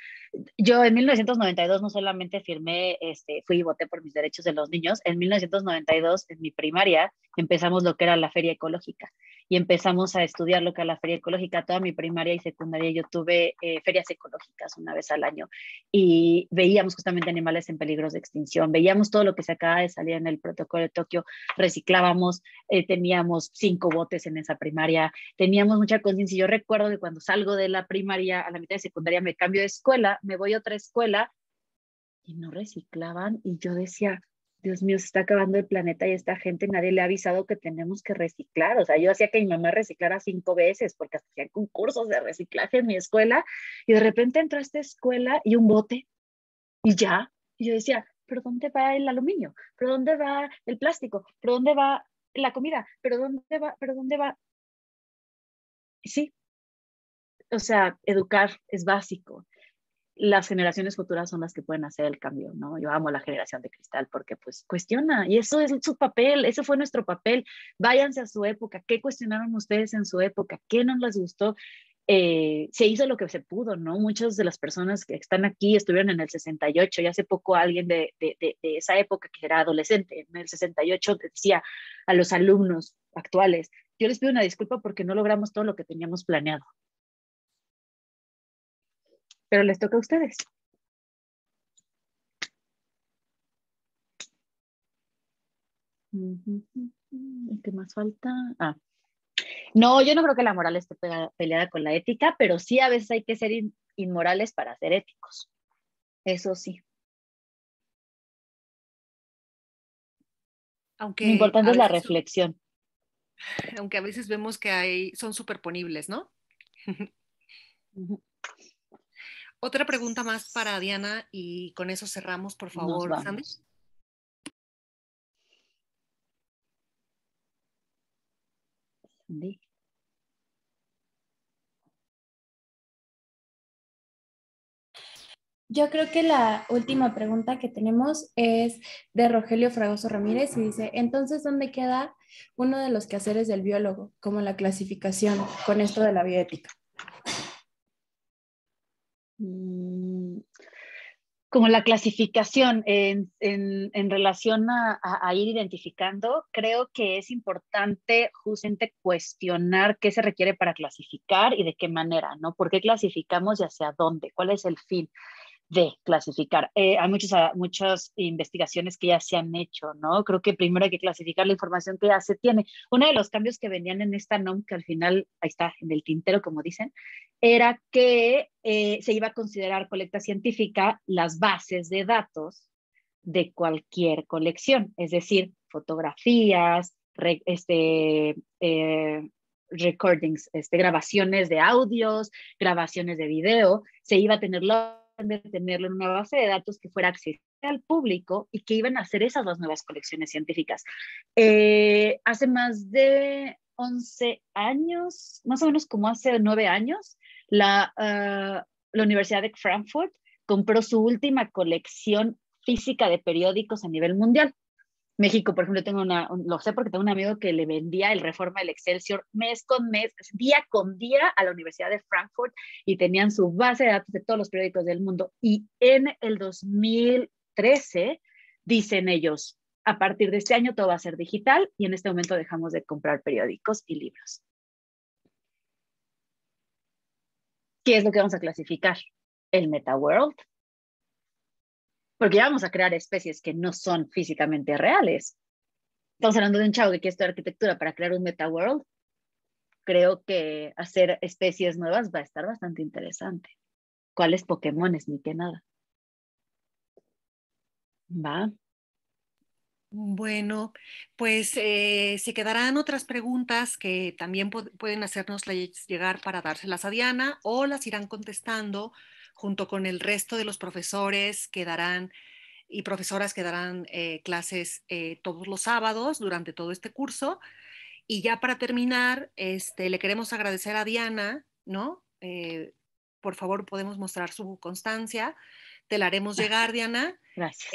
Yo en 1992 no solamente firmé, fui y voté por mis derechos de los niños, en 1992 en mi primaria empezamos lo que era la feria ecológica y empezamos a estudiar lo que era la feria ecológica. Toda mi primaria y secundaria yo tuve ferias ecológicas una vez al año y veíamos justamente animales en peligros de extinción, veíamos todo lo que se acaba de salir en el protocolo de Tokio, reciclábamos, teníamos 5 botes en esa primaria, teníamos mucha conciencia. Yo recuerdo que cuando salgo de la primaria a la mitad de secundaria me cambio de escuela, me voy a otra escuela y no reciclaban y yo decía, Dios mío, se está acabando el planeta y esta gente nadie le ha avisado que tenemos que reciclar. O sea, yo hacía que mi mamá reciclara 5 veces porque hacían concursos de reciclaje en mi escuela y de repente entró a esta escuela y un bote y ya. Y yo decía, ¿pero dónde va el aluminio? ¿Pero dónde va el plástico? ¿Pero dónde va la comida? ¿Pero dónde va? ¿Pero dónde va? Sí, o sea, educar es básico. Las generaciones futuras son las que pueden hacer el cambio, ¿no? Yo amo la generación de cristal porque pues cuestiona y eso es su papel, ese fue nuestro papel. Váyanse a su época, ¿qué cuestionaron ustedes en su época? ¿Qué no les gustó? Se hizo lo que se pudo, ¿no? Muchas de las personas que están aquí estuvieron en el 68 y hace poco alguien de esa época que era adolescente, en el 68 decía a los alumnos actuales, yo les pido una disculpa porque no logramos todo lo que teníamos planeado, pero les toca a ustedes. ¿Qué más falta? No, yo no creo que la moral esté peleada con la ética, pero sí a veces hay que ser inmorales para ser éticos. Eso sí. Lo Aunque importante a es la veces, reflexión. aunque a veces vemos que son superponibles, ¿no? Otra pregunta más para Diana y con eso cerramos, por Nos favor, Sandy. vamos. Sandy. Yo creo que la última pregunta que tenemos es de Rogelio Fragoso Ramírez y dice, entonces, ¿dónde queda uno de los quehaceres del biólogo, como la clasificación con esto de la bioética? Como la clasificación en relación a ir identificando, creo que es importante justamente cuestionar qué se requiere para clasificar y de qué manera, ¿no? ¿Por qué clasificamos y hacia dónde? ¿Cuál es el fin de clasificar? Hay muchas investigaciones que ya se han hecho, ¿no? Creo que primero hay que clasificar la información que ya se tiene. Uno de los cambios que venían en esta NOM, que al final, ahí está, en el tintero, como dicen, era que se iba a considerar colecta científica las bases de datos de cualquier colección, es decir, fotografías, recordings, grabaciones de audios, grabaciones de video, se iba a tener de tenerlo en una base de datos que fuera accesible al público y que iban a ser esas las nuevas colecciones científicas. Hace más de 11 años, más o menos como hace 9 años, la Universidad de Frankfurt compró su última colección física de periódicos a nivel mundial. México, por ejemplo, lo sé porque tengo un amigo que le vendía el Reforma, el Excelsior mes con mes, día con día a la Universidad de Frankfurt y tenían su base de datos de todos los periódicos del mundo. Y en el 2013 dicen ellos, a partir de este año todo va a ser digital y en este momento dejamos de comprar periódicos y libros. ¿Qué es lo que vamos a clasificar? El MetaWorld. Porque ya vamos a crear especies que no son físicamente reales. Estamos hablando de un chavo que quiere estudiar arquitectura para crear un MetaWorld. Creo que hacer especies nuevas va a estar bastante interesante. ¿Cuáles Pokémones? Ni que nada. Va. Bueno, pues se quedarán otras preguntas que también pueden hacernos llegar para dárselas a Diana o las irán contestando junto con el resto de los profesores que darán y profesoras que darán clases todos los sábados durante todo este curso. Y ya para terminar, le queremos agradecer a Diana, ¿no? Por favor, podemos mostrar su constancia. Te la haremos llegar, Diana. Gracias.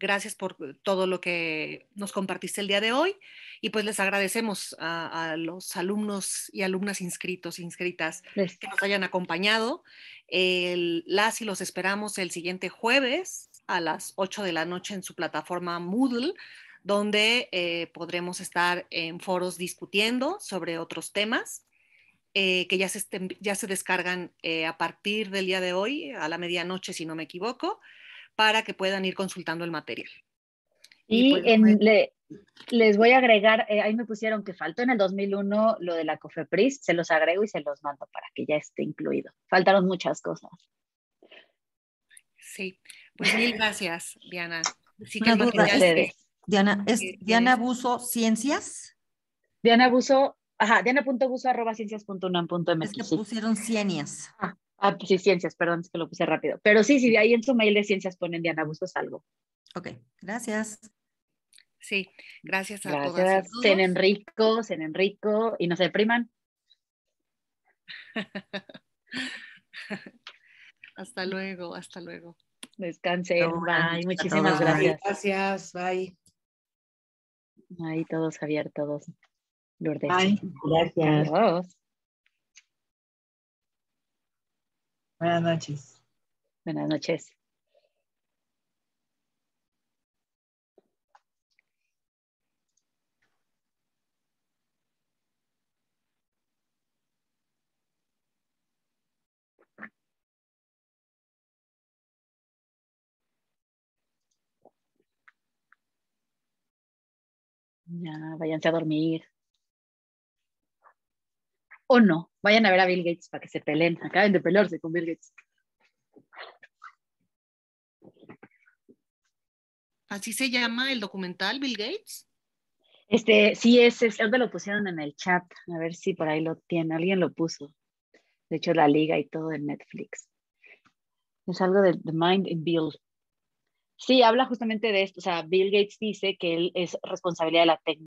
Gracias por todo lo que nos compartiste el día de hoy y pues les agradecemos a los alumnos y alumnas inscritos e inscritas que nos hayan acompañado. Las y los esperamos el siguiente jueves a las 8 de la noche en su plataforma Moodle, donde podremos estar en foros discutiendo sobre otros temas que ya se descargan a partir del día de hoy a la medianoche, si no me equivoco, para que puedan ir consultando el material. Y pues, les voy a agregar, ahí me pusieron que faltó en el 2001 lo de la COFEPRIS, se los agrego y se los mando para que ya esté incluido. Faltaron muchas cosas. Sí, pues mil gracias, Diana. Sí, una duda, Diana, ¿es Diana Buso Ciencias? Diana Buso, diana.buso@ciencias.unam.mx. Es que pusieron Cienias. Pues sí, Ciencias, perdón, es que lo puse rápido. Pero sí, de ahí en su mail de Ciencias ponen Diana Buso salvo. Ok, gracias. Sí, gracias a todas. Gracias. Cenen rico y no se depriman. Hasta luego, hasta luego. Descansen, bye. Muchísimas gracias. Gracias, bye. Ahí todos, Javier, todos. Lourdes. Bye, gracias. Adiós. Buenas noches. Buenas noches. Ya, váyanse a dormir. O no, vayan a ver a Bill Gates para que se peleen. Acaben de pelearse con Bill Gates. ¿Así se llama el documental, Bill Gates? Sí, ahorita lo pusieron en el chat. A ver si por ahí lo tiene. Alguien lo puso. De hecho, la liga y todo en Netflix. Es algo de The Mind in Bill. Sí, habla justamente de esto. O sea, Bill Gates dice que él es responsabilidad de la tecnología.